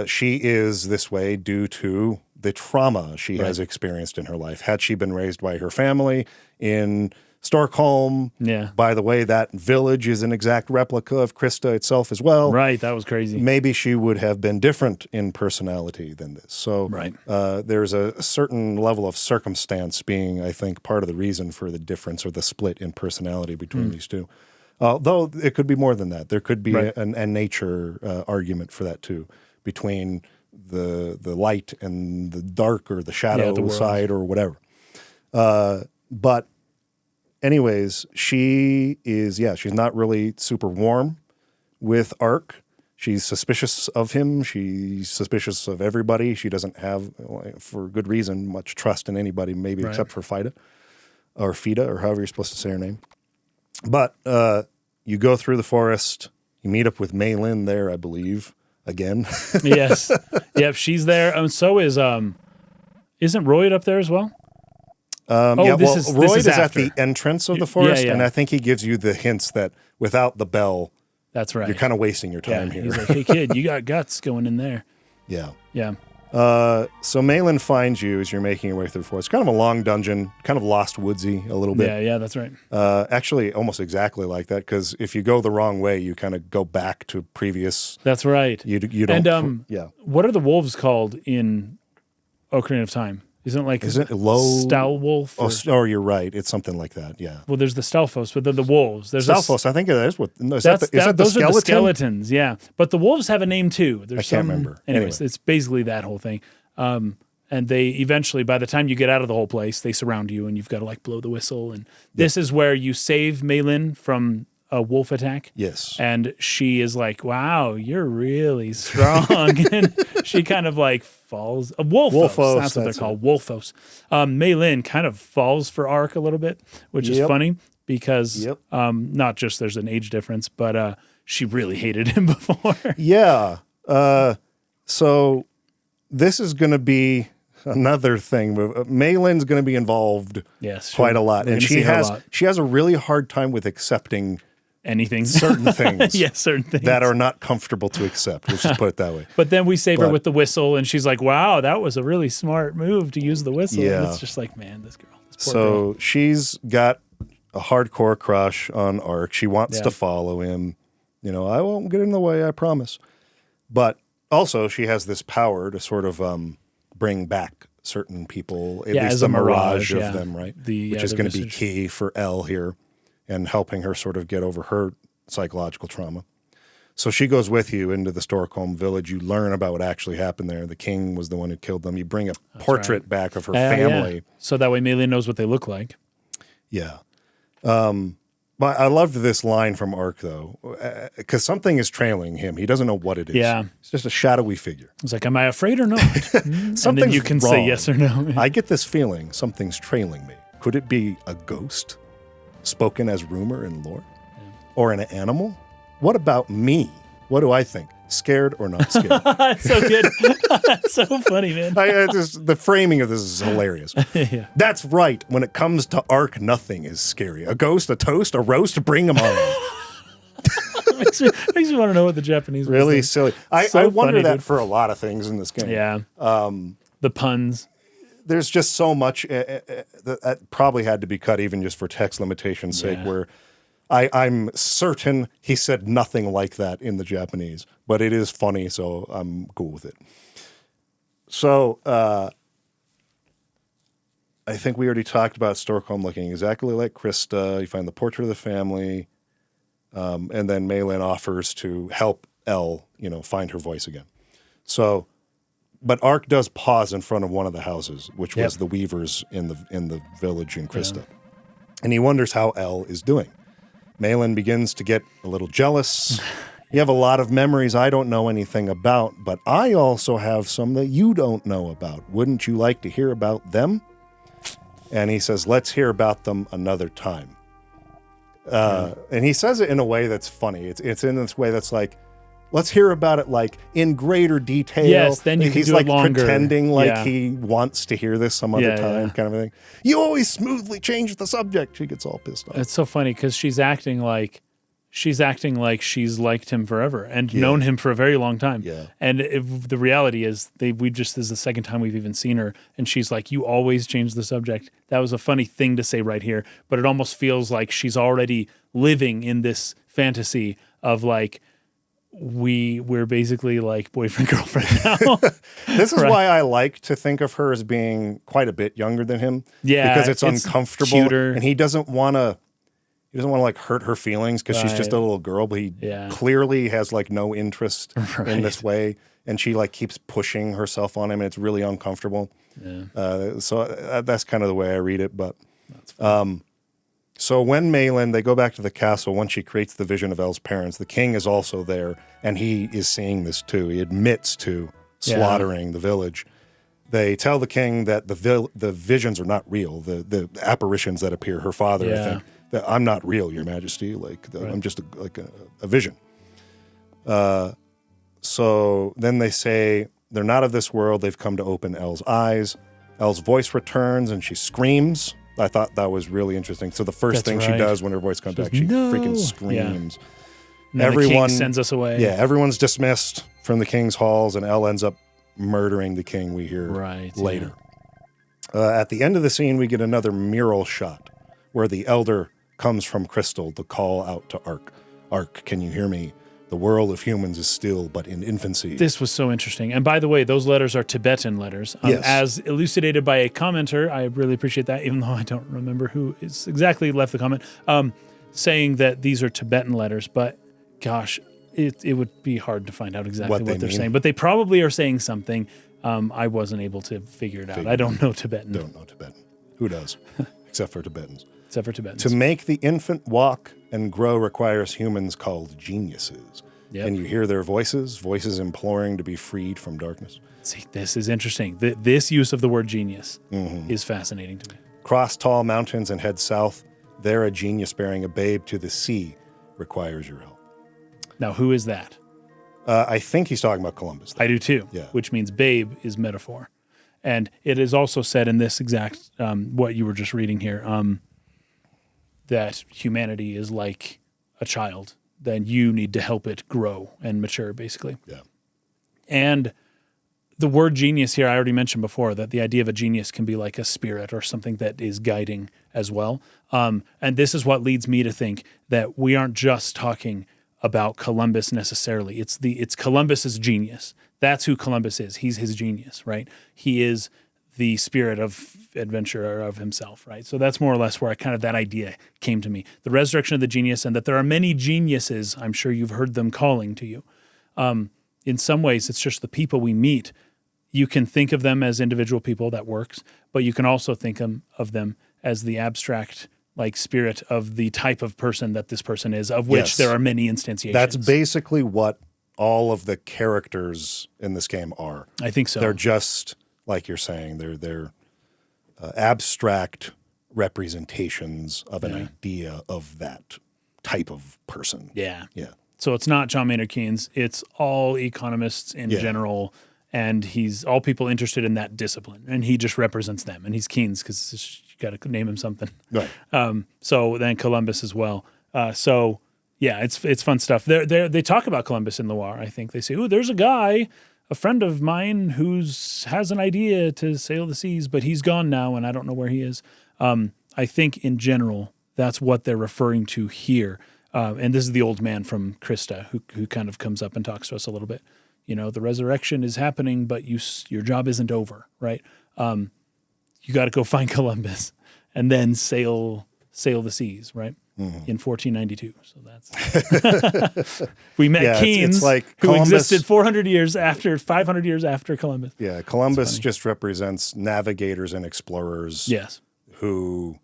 [SPEAKER 1] She is this way due to the trauma she has experienced in her life. Had she been raised by her family in Stockholm, by the way, that village is an exact replica of Krista itself as well.
[SPEAKER 2] Right, that was crazy.
[SPEAKER 1] Maybe she would have been different in personality than this. So there's a certain level of circumstance being, I think, part of the reason for the difference or the split in personality between these two. Though it could be more than that. There could be a nature argument for that too, between the light and the dark or the shadow side or whatever. But anyways, she is, she's not really super warm with Ark. She's suspicious of him. She's suspicious of everybody. She doesn't have, for good reason, much trust in anybody, maybe except for Fida, or however you're supposed to say her name. But you go through the forest. You meet up with Maylin there, I believe, again.
[SPEAKER 2] Yes. Yep, she's there. And so is, isn't Royd up there as well?
[SPEAKER 1] Royd is at the entrance of the forest, and I think he gives you the hints that without the bell,
[SPEAKER 2] that's right,
[SPEAKER 1] you're kind of wasting your time here.
[SPEAKER 2] He's like, hey, kid, you got guts going in there.
[SPEAKER 1] Yeah.
[SPEAKER 2] Yeah.
[SPEAKER 1] So Maylin finds you as you're making your way through the forest. It's kind of a long dungeon, kind of Lost Woodsy a little bit.
[SPEAKER 2] Yeah, that's right.
[SPEAKER 1] Actually, almost exactly like that, because if you go the wrong way, you kind of go back to previous.
[SPEAKER 2] That's right.
[SPEAKER 1] You don't.
[SPEAKER 2] And what are the wolves called in Ocarina of Time? Is it
[SPEAKER 1] low
[SPEAKER 2] Stalwolf?
[SPEAKER 1] Or you're right. It's something like that. Yeah.
[SPEAKER 2] Well, there's the Stalfos, but then the wolves. There's
[SPEAKER 1] Stalfos. I think it is. Is that the
[SPEAKER 2] those
[SPEAKER 1] skeleton?
[SPEAKER 2] are the skeletons. Yeah, but the wolves have a name too.
[SPEAKER 1] I can't remember.
[SPEAKER 2] Anyways, it's basically that whole thing. And they eventually, by the time you get out of the whole place, they surround you, and you've got to like blow the whistle. And this is where you save Maylin from a wolf attack.
[SPEAKER 1] Yes.
[SPEAKER 2] And she is like, "Wow, you're really strong." And she kind of like falls. Wolfos. That's what they're called. Wolfos. Maylin kind of falls for Ark a little bit, which is funny because not just there's an age difference, but she really hated him before.
[SPEAKER 1] Yeah. So this is going to be another thing. Maylin's going to be involved quite a lot. And she has a really hard time with accepting
[SPEAKER 2] anything.
[SPEAKER 1] Certain things.
[SPEAKER 2] Certain things.
[SPEAKER 1] That are not comfortable to accept. Let's just put it that way.
[SPEAKER 2] But then we save her with the whistle, and she's like, wow, that was a really smart move to use the whistle.
[SPEAKER 1] Yeah.
[SPEAKER 2] And it's just like, man, this girl. This poor girl.
[SPEAKER 1] She's got a hardcore crush on Ark. She wants to follow him. I won't get in the way, I promise. But also, she has this power to sort of bring back certain people, at least a mirage of them, right? Which is going to be key for Elle here and helping her sort of get over her psychological trauma. So she goes with you into the Stockholm village. You learn about what actually happened there. The king was the one who killed them. You bring a portrait back of her family.
[SPEAKER 2] Yeah. So that way Maylin knows what they look like.
[SPEAKER 1] Yeah. But I loved this line from Ark, though, because something is trailing him. He doesn't know what it is.
[SPEAKER 2] Yeah.
[SPEAKER 1] It's just a shadowy figure.
[SPEAKER 2] It's like, am I afraid or not? And then you can say yes or no.
[SPEAKER 1] I get this feeling something's trailing me. Could it be a ghost spoken as rumor and lore? Yeah. Or an animal? What about me? What do I think? Scared or not scared?
[SPEAKER 2] That's so good. That's so funny, man.
[SPEAKER 1] The framing of this is hilarious.
[SPEAKER 2] Yeah.
[SPEAKER 1] That's right. When it comes to Ark, nothing is scary. A ghost, a toast, a roast, bring them on.
[SPEAKER 2] makes me want to know what the Japanese
[SPEAKER 1] really silly. I wonder that for a lot of things in this game.
[SPEAKER 2] Yeah. The puns.
[SPEAKER 1] There's just so much that probably had to be cut even just for text limitation's sake, where I'm certain he said nothing like that in the Japanese, but it is funny, so I'm cool with it. So I think we already talked about Stockholm looking exactly like Krista. You find the portrait of the family, and then Maylin offers to help Elle, find her voice again. So, but Ark does pause in front of one of the houses, which was the weavers in the village in Krista, and he wonders how Elle is doing. Maylin begins to get a little jealous. You have a lot of memories I don't know anything about, but I also have some that you don't know about. Wouldn't you like to hear about them? And he says, let's hear about them another time. And he says it in a way that's funny. It's in this way that's like, let's hear about it like in greater detail.
[SPEAKER 2] Yes, then you can
[SPEAKER 1] He's
[SPEAKER 2] do
[SPEAKER 1] like
[SPEAKER 2] it longer.
[SPEAKER 1] pretending like
[SPEAKER 2] Yeah.
[SPEAKER 1] he wants to hear this some other time, kind of thing. You always smoothly change the subject. She gets all pissed off.
[SPEAKER 2] It's so funny because she's acting like she's liked him forever and known him for a very long time.
[SPEAKER 1] Yeah.
[SPEAKER 2] And the reality is, this is the second time we've even seen her, and she's like, "You always change the subject." That was a funny thing to say right here, but it almost feels like she's already living in this fantasy of like, we're basically like boyfriend girlfriend now.
[SPEAKER 1] This is why I like to think of her as being quite a bit younger than him.
[SPEAKER 2] Yeah,
[SPEAKER 1] because it's uncomfortable,
[SPEAKER 2] cuter.
[SPEAKER 1] and he doesn't want to like hurt her feelings because she's just a little girl. But he clearly has like no interest in this way, and she like keeps pushing herself on him, and it's really uncomfortable. Yeah. So that's kind of the way I read it. But so when Malin, they go back to the castle, once she creates the vision of El's parents, the king is also there, and he is seeing this too. He admits to slaughtering the village. They tell the king that the visions are not real, the apparitions that appear, her father, I think, that I'm not real, your majesty, I'm just a vision. So then they say they're not of this world, they've come to open El's eyes. El's voice returns, and she screams. I thought that was really interesting. So the first thing she does when her voice comes back, she freaking screams.
[SPEAKER 2] And then the king sends us away.
[SPEAKER 1] Yeah, everyone's dismissed from the king's halls, and El ends up murdering the king, we hear later. At the end of the scene, we get another mural shot where the elder comes from Crystal to call out to Ark. Ark, can you hear me? The world of humans is still but in infancy.
[SPEAKER 2] This was so interesting. And by the way, those letters are Tibetan letters. As elucidated by a commenter, I really appreciate that, even though I don't remember who is exactly left the comment, saying that these are Tibetan letters. But gosh, it would be hard to find out exactly what they're saying. But they probably are saying something. I wasn't able to figure it out. I don't know Tibetan.
[SPEAKER 1] Don't know Tibetan. Who does? Except for Tibetans.
[SPEAKER 2] Except for Tibetans.
[SPEAKER 1] To make the infant walk and grow requires humans called geniuses. Yep. And you hear their voices imploring to be freed from darkness.
[SPEAKER 2] See, this is interesting. This use of the word genius is fascinating to me.
[SPEAKER 1] Cross tall mountains and head south. There a genius bearing a babe to the sea requires your help.
[SPEAKER 2] Now, who is that?
[SPEAKER 1] I think he's talking about Columbus.
[SPEAKER 2] I do too,
[SPEAKER 1] yeah.
[SPEAKER 2] Which means babe is metaphor. And it is also said in this exact, what you were just reading here, that humanity is like a child, then you need to help it grow and mature, basically.
[SPEAKER 1] Yeah.
[SPEAKER 2] And the word genius here, I already mentioned before, that the idea of a genius can be like a spirit or something that is guiding as well. And this is what leads me to think that we aren't just talking about Columbus necessarily. It's Columbus's genius. That's who Columbus is. He's his genius, right? He is the spirit of adventure of himself, right? So that's more or less where that idea came to me. The resurrection of the genius, and that there are many geniuses, I'm sure you've heard them calling to you. In some ways, it's just the people we meet. You can think of them as individual people, that works, but you can also think of them as the abstract spirit of the type of person that this person is, of which there are many instantiations.
[SPEAKER 1] That's basically what all of the characters in this game are.
[SPEAKER 2] I think so.
[SPEAKER 1] They're just, like you're saying, they're abstract representations of an idea of that type of person.
[SPEAKER 2] Yeah.
[SPEAKER 1] Yeah.
[SPEAKER 2] So it's not John Maynard Keynes. It's all economists in general, and he's all people interested in that discipline, and he just represents them. And he's Keynes because you got to name him something.
[SPEAKER 1] Right.
[SPEAKER 2] So then Columbus as well. So yeah, it's fun stuff. They talk about Columbus in Loire. I think they say, "Ooh, there's a guy, a friend of mine, has an idea to sail the seas, but he's gone now, and I don't know where he is." I think in general that's what they're referring to here. And this is the old man from Krista who kind of comes up and talks to us a little bit. You know, the resurrection is happening, but your job isn't over, right? You got to go find Columbus and then sail the seas, right? Mm-hmm. In 1492. So that's we met Keynes, who existed 500 years after Columbus.
[SPEAKER 1] Yeah, Columbus just represents navigators and explorers.
[SPEAKER 2] Yes,
[SPEAKER 1] who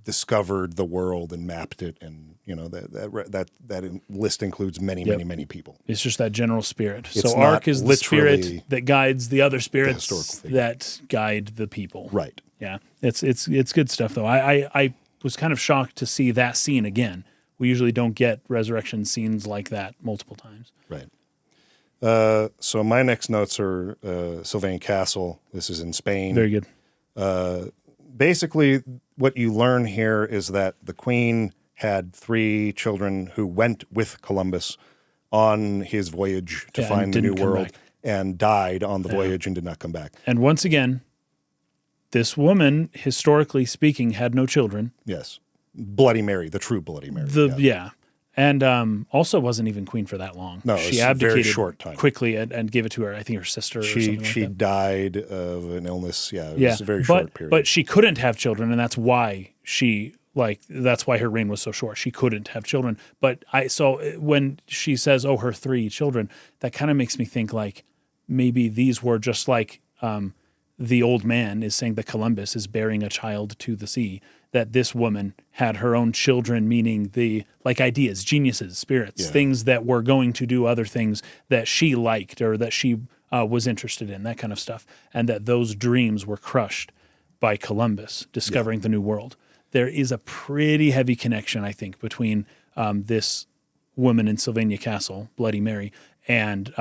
[SPEAKER 1] discovered the world and mapped it and that list includes many,
[SPEAKER 2] Yep.
[SPEAKER 1] many, many people.
[SPEAKER 2] It's just that general spirit.
[SPEAKER 1] It's
[SPEAKER 2] So
[SPEAKER 1] not
[SPEAKER 2] Ark is the
[SPEAKER 1] literally
[SPEAKER 2] spirit that guides the other spirits
[SPEAKER 1] historical figure.
[SPEAKER 2] that guide the people.
[SPEAKER 1] Right.
[SPEAKER 2] Yeah, it's good stuff though. I was kind of shocked to see that scene again. We usually don't get resurrection scenes like that multiple times.
[SPEAKER 1] Right. So my next notes are Sylvain Castle. This is in Spain.
[SPEAKER 2] Very good.
[SPEAKER 1] Basically, what you learn here is that the Queen had 3 children who went with Columbus on his voyage to find the New World and died on the voyage and did not come back.
[SPEAKER 2] And once again, this woman, historically speaking, had no children.
[SPEAKER 1] Yes. Bloody Mary, the true Bloody Mary.
[SPEAKER 2] And also wasn't even queen for that long.
[SPEAKER 1] No,
[SPEAKER 2] she
[SPEAKER 1] it was a very
[SPEAKER 2] abdicated
[SPEAKER 1] short time.
[SPEAKER 2] quickly and gave it to her, I think her sister or something like
[SPEAKER 1] She
[SPEAKER 2] that.
[SPEAKER 1] died of an illness. Yeah, it was a very short period.
[SPEAKER 2] But she couldn't have children, and that's why that's why her reign was so short. She couldn't have children. But so when she says, "Oh, her 3 children," that kind of makes me think like maybe these were just like the old man is saying that Columbus is bearing a child to the sea. That this woman had her own children, meaning the ideas, geniuses, spirits, things that were going to do other things that she liked or that she was interested in, that kind of stuff, and that those dreams were crushed by Columbus discovering the New World. There is a pretty heavy connection, I think, between this woman in Sylvania Castle, Bloody Mary, and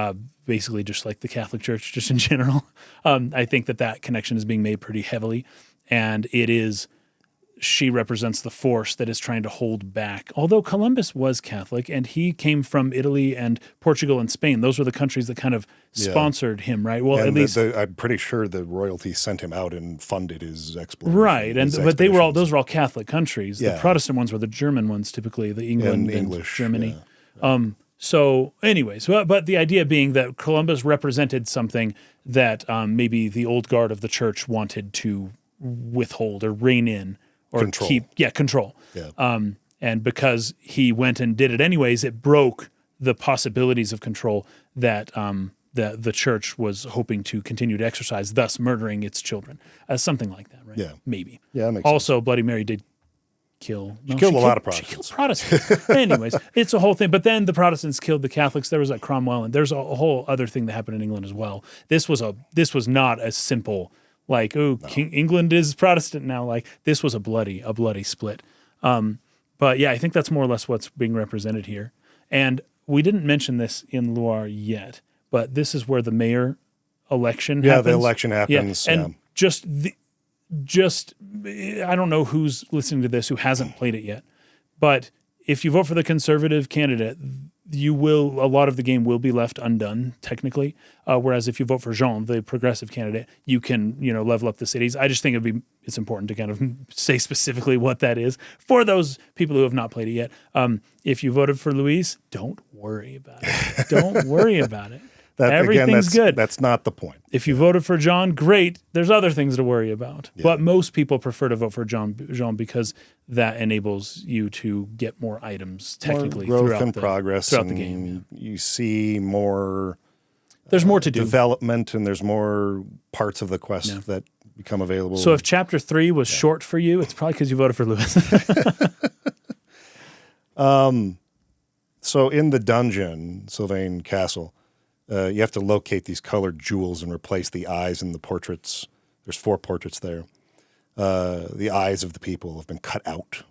[SPEAKER 2] basically just like the Catholic Church, just in general. I think that connection is being made pretty heavily, and it is. She represents the force that is trying to hold back. Although Columbus was Catholic and he came from Italy and Portugal and Spain, those were the countries that kind of sponsored him, right? Well,
[SPEAKER 1] and
[SPEAKER 2] at least
[SPEAKER 1] I'm pretty sure the royalty sent him out and funded his exploration.
[SPEAKER 2] right. But those were all Catholic countries.
[SPEAKER 1] Yeah.
[SPEAKER 2] The Protestant ones were the German ones, typically the England and
[SPEAKER 1] English,
[SPEAKER 2] Germany.
[SPEAKER 1] yeah.
[SPEAKER 2] So, anyways, but the idea being that Columbus represented something that maybe the old guard of the church wanted to withhold or rein in. Or
[SPEAKER 1] control.
[SPEAKER 2] Control.
[SPEAKER 1] Yeah.
[SPEAKER 2] And because he went and did it anyways, it broke the possibilities of control that the church was hoping to continue to exercise, thus murdering its children. Something like that, right?
[SPEAKER 1] Yeah.
[SPEAKER 2] Maybe.
[SPEAKER 1] Yeah, that makes
[SPEAKER 2] also, Bloody Mary did kill...
[SPEAKER 1] She killed a lot of Protestants.
[SPEAKER 2] She killed Protestants. Anyways, it's a whole thing. But then the Protestants killed the Catholics. There was that Cromwell, and there's a whole other thing that happened in England as well. This was not as simple... England is Protestant now. Like this was a bloody split. But yeah, I think that's more or less what's being represented here. And we didn't mention this in Loire yet, but this is where the mayor election happens.
[SPEAKER 1] Yeah, the election happens.
[SPEAKER 2] Yeah. And just I don't know who's listening to this who hasn't played it yet, but if you vote for the conservative candidate, a lot of the game will be left undone technically. Whereas if you vote for Jean, the progressive candidate, you can, level up the cities. I just think it's important to kind of say specifically what that is for those people who have not played it yet. If you voted for Luis, don't worry about it. Don't worry about it. Everything's good.
[SPEAKER 1] That's not the point.
[SPEAKER 2] If you voted for John, great. There's other things to worry about. Yeah. But most people prefer to vote for Jean because that enables you to get more items technically
[SPEAKER 1] more growth
[SPEAKER 2] throughout
[SPEAKER 1] and progress
[SPEAKER 2] throughout the game.
[SPEAKER 1] You see more.
[SPEAKER 2] There's more to do.
[SPEAKER 1] Development, and there's more parts of the quest that become available.
[SPEAKER 2] So if Chapter 3 was short for you, it's probably because you voted for Lewis.
[SPEAKER 1] So in the dungeon, Sylvain Castle, you have to locate these colored jewels and replace the eyes in the portraits. There's 4 portraits there. The eyes of the people have been cut out.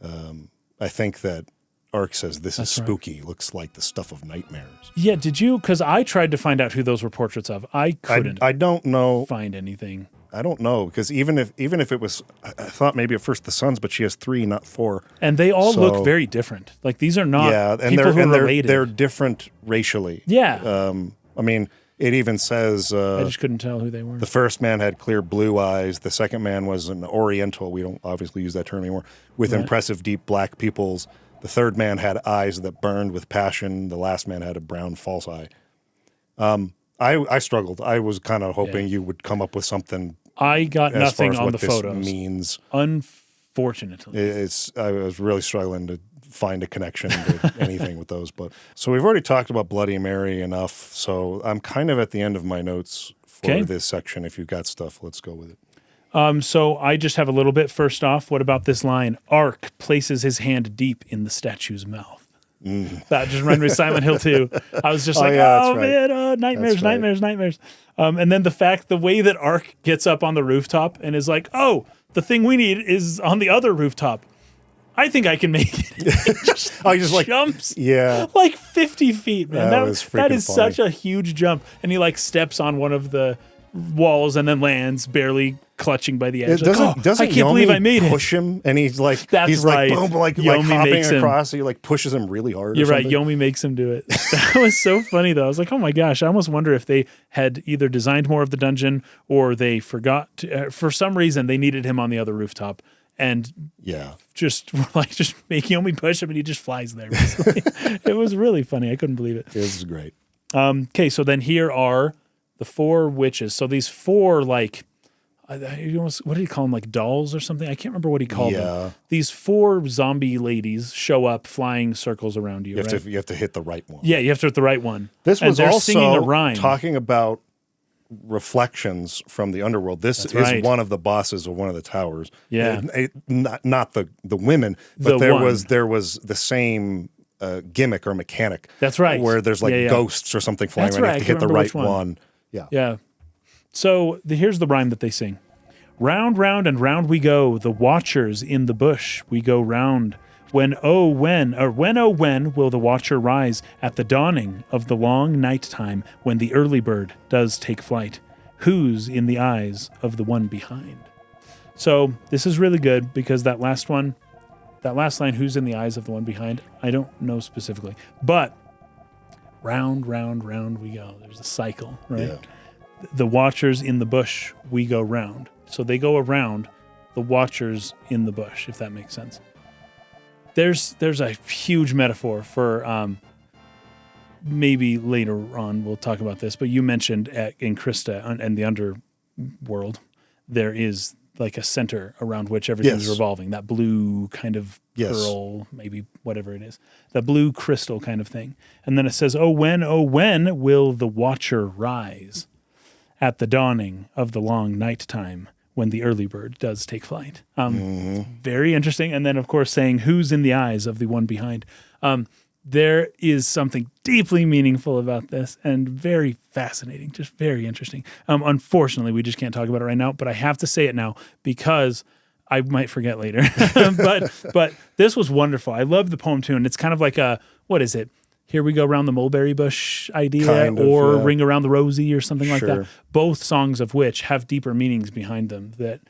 [SPEAKER 1] I think that Ark says this is spooky. Right. Looks like the stuff of nightmares.
[SPEAKER 2] Yeah, did you? Because I tried to find out who those were portraits of. I couldn't.
[SPEAKER 1] I don't know.
[SPEAKER 2] Find anything.
[SPEAKER 1] I don't know, because even if it was, I thought maybe at first the sons, but she has 3, not 4,
[SPEAKER 2] and they all look very different. Like these are not people who are related.
[SPEAKER 1] They're different racially.
[SPEAKER 2] Yeah.
[SPEAKER 1] I mean, it even says
[SPEAKER 2] I just couldn't tell who they were.
[SPEAKER 1] The first man had clear blue eyes. The second man was an Oriental. We don't obviously use that term anymore. With impressive deep black pupils. The third man had eyes that burned with passion. The last man had a brown false eye. I struggled. I was kind of hoping you would come up with something.
[SPEAKER 2] I got nothing on the photos.
[SPEAKER 1] Means
[SPEAKER 2] unfortunately,
[SPEAKER 1] I was really struggling to find a connection to anything with those. But so we've already talked about Bloody Mary enough. So I'm kind of at the end of my notes for this section. If you've got stuff, let's go with it.
[SPEAKER 2] So I just have a little bit. First off, what about this line? Ark places his hand deep in the statue's mouth. That just reminded me of Silent Hill 2. I was just like,
[SPEAKER 1] that's right.
[SPEAKER 2] man, nightmares,
[SPEAKER 1] That's right.
[SPEAKER 2] nightmares. And then the way that Ark gets up on the rooftop and is like, oh, the thing we need is on the other rooftop. I think I can make it. It just jumps like 50 feet, man. That is
[SPEAKER 1] funny.
[SPEAKER 2] such a huge jump. And he like steps on one of the walls and then lands, barely clutching by the edge.
[SPEAKER 1] Doesn't
[SPEAKER 2] I can't believe I made it.
[SPEAKER 1] Push him, and he's like,
[SPEAKER 2] That's right.
[SPEAKER 1] like, boom, like
[SPEAKER 2] Yomi
[SPEAKER 1] hopping across. He like pushes him really hard.
[SPEAKER 2] You're right. Yomi makes him do it. That was so funny, though. I was like, oh my gosh. I almost wonder if they had either designed more of the dungeon or they forgot to, for some reason they needed him on the other rooftop. And just make Yomi push him, and he just flies there. Basically. It was really funny. I couldn't believe it.
[SPEAKER 1] It was great.
[SPEAKER 2] Okay, so then here are the 4 witches. So these 4 like, what do you call them? Like dolls or something? I can't remember what he called them. These 4 zombie ladies show up, flying circles around you.
[SPEAKER 1] You have to hit the right one.
[SPEAKER 2] Yeah, you have to hit the right one.
[SPEAKER 1] This was
[SPEAKER 2] also
[SPEAKER 1] singing
[SPEAKER 2] a rhyme.
[SPEAKER 1] Talking about reflections from the underworld. This is one of the bosses of one of the towers.
[SPEAKER 2] Yeah,
[SPEAKER 1] not the women, but there was the same gimmick or mechanic.
[SPEAKER 2] That's right.
[SPEAKER 1] Where there's like ghosts or something flying around. You have to hit the right one.
[SPEAKER 2] Yeah. So here's the rhyme that they sing. Round, round, and round we go, the watchers in the bush, we go round. When will the watcher rise at the dawning of the long night time when the early bird does take flight? Who's in the eyes of the one behind? So this is really good because that last line, who's in the eyes of the one behind, I don't know specifically. But round, round, round we go. There's a cycle, right? Yeah. The watchers in the bush, we go round. So they go around the watchers in the bush, if that makes sense. There's a huge metaphor for maybe later on we'll talk about this, but you mentioned in Krista and the underworld, there is like a center around which everything's revolving. That blue kind of pearl, maybe whatever it is, the blue crystal kind of thing. And then it says, oh, when will the watcher rise at the dawning of the long night time when the early bird does take flight? Very interesting. And then, of course, saying who's in the eyes of the one behind. There is something deeply meaningful about this and very fascinating, just very interesting. Unfortunately, we just can't talk about it right now, but I have to say it now because I might forget later. but this was wonderful. I love the poem too. And it's kind of like what is it? Here we go around the mulberry bush idea, or ring around the rosy or something like that. Both songs of which have deeper meanings behind them that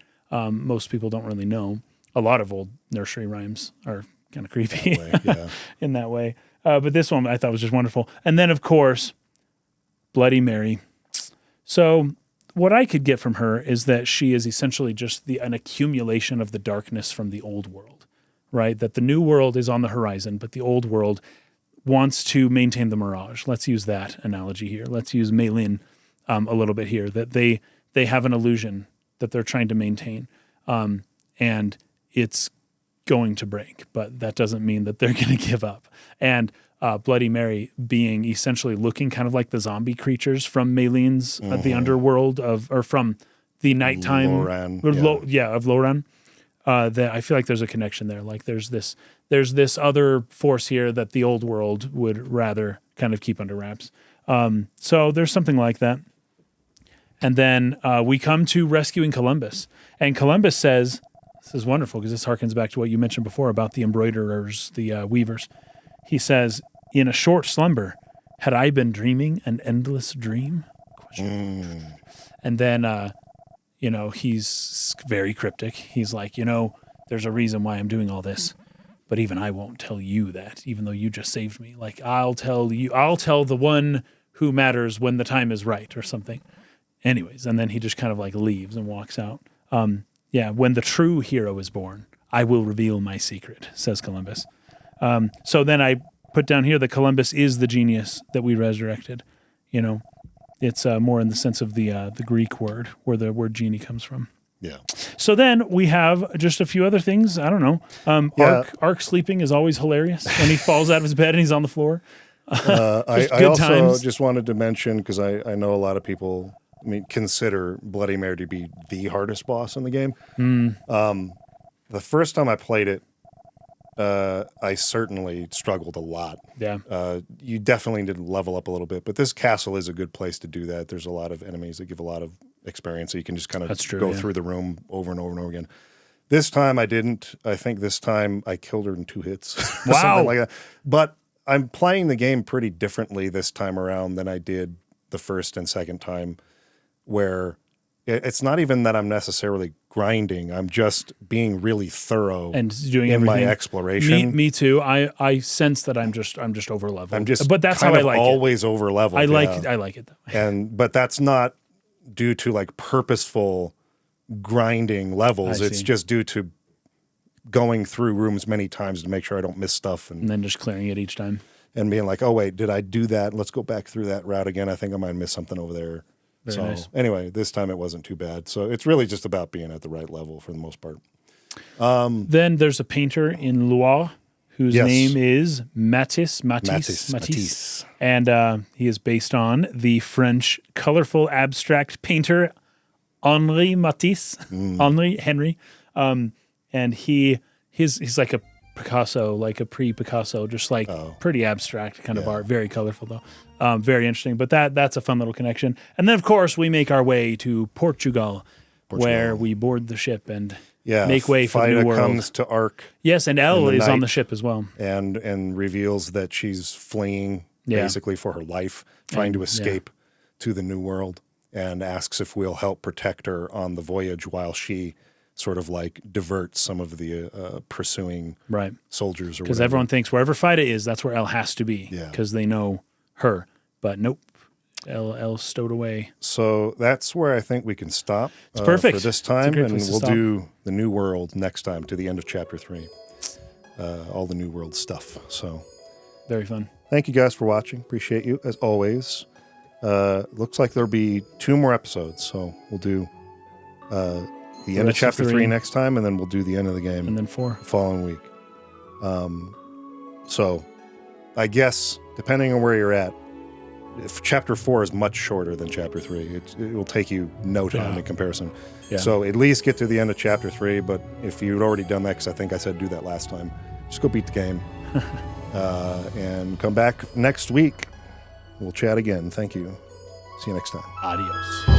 [SPEAKER 2] most people don't really know. A lot of old nursery rhymes are kind of creepy in that way. But this one I thought was just wonderful. And then, of course, Bloody Mary. So what I could get from her is that she is essentially just an accumulation of the darkness from the old world, right? That the new world is on the horizon, but the old world wants to maintain the mirage. Let's use that analogy here. Let's use Meilin a little bit here, that they have an illusion that they're trying to maintain, and it's going to break, but that doesn't mean that they're going to give up. And Bloody Mary being essentially looking kind of like the zombie creatures from Meilin's the underworld or from the nighttime of Loran. That I feel like there's a connection there. Like there's this other force here that the old world would rather kind of keep under wraps. So there's something like that. And then we come to rescuing Columbus. And Columbus says, this is wonderful because this harkens back to what you mentioned before about the embroiderers, the weavers. He says, in a short slumber, had I been dreaming an endless dream? And then, he's very cryptic. He's like, there's a reason why I'm doing all this, but even I won't tell you that, even though you just saved me. Like, I'll tell the one who matters when the time is right or something. Anyways, and then he just kind of like leaves and walks out. When the true hero is born, I will reveal my secret, says Columbus. So then I put down here that Columbus is the genius that we resurrected. It's more in the sense of the Greek word where the word genie comes from. Yeah. So then we have just a few other things. I don't know. Ark sleeping is always hilarious when he falls out of his bed and he's on the floor.
[SPEAKER 1] I also just wanted to mention, because I know a lot of people consider Bloody Mary to be the hardest boss in the game.
[SPEAKER 2] Mm.
[SPEAKER 1] The first time I played it, I certainly struggled a lot.
[SPEAKER 2] Yeah.
[SPEAKER 1] You definitely did level up a little bit, but this castle is a good place to do that. There's a lot of enemies that give a lot of experience, so you can just kind of go through the room over and over and over again. This time I didn't. I think this time I killed her in 2 hits.
[SPEAKER 2] Wow.
[SPEAKER 1] Something like that. But I'm playing the game pretty differently this time around than I did the first and second time, where it's not even that I'm necessarily grinding. I'm just being really thorough
[SPEAKER 2] and doing
[SPEAKER 1] in
[SPEAKER 2] everything.
[SPEAKER 1] my exploration.
[SPEAKER 2] Me too. I sense that I'm just over leveled.
[SPEAKER 1] But
[SPEAKER 2] that's how I like
[SPEAKER 1] always over leveled.
[SPEAKER 2] I like it that way.
[SPEAKER 1] But that's not due to like purposeful grinding levels. It's just due to going through rooms many times to make sure I don't miss stuff,
[SPEAKER 2] and then just clearing it each time
[SPEAKER 1] and being like, oh wait, did I do that? Let's go back through that route again. I think I might miss something over there.
[SPEAKER 2] Very nice.
[SPEAKER 1] Anyway, this time it wasn't too bad. So it's really just about being at the right level for the most part.
[SPEAKER 2] Then there's a painter in Loire whose name is Matisse. And he is based on the French colorful abstract painter Henri Matisse. Henry. And he's like a Picasso, like a pre-Picasso, just like pretty abstract kind of art, very colorful though. Very interesting, but that's a fun little connection. And then of course we make our way to Portugal. Where we board the ship and make way for the new world.
[SPEAKER 1] Comes to Ark.
[SPEAKER 2] Yes, and Elle is on the ship as well.
[SPEAKER 1] And reveals that she's fleeing basically for her life, trying to escape to the new world, and asks if we'll help protect her on the voyage while she sort of like diverts some of the pursuing soldiers. Because
[SPEAKER 2] everyone thinks wherever Fida is, that's where Elle has to be, because they know her. But nope. Elle stowed away. So
[SPEAKER 1] that's where I think we can stop.
[SPEAKER 2] It's perfect
[SPEAKER 1] for this time, and we'll do the New World next time to the end of Chapter 3. All the New World stuff. So
[SPEAKER 2] very fun.
[SPEAKER 1] Thank you guys for watching. Appreciate you as always. Looks like there'll be 2 more episodes, so we'll do the end of Chapter 3 next time, and then we'll do the end of the game,
[SPEAKER 2] and then 4
[SPEAKER 1] the following week. So I guess depending on where you're at. If Chapter 4 is much shorter than Chapter 3. It will take you no time in comparison. Yeah. So at least get to the end of Chapter 3, but if you'd already done that, because I think I said do that last time, just go beat the game. And come back next week. We'll chat again. Thank you. See you next time.
[SPEAKER 2] Adios.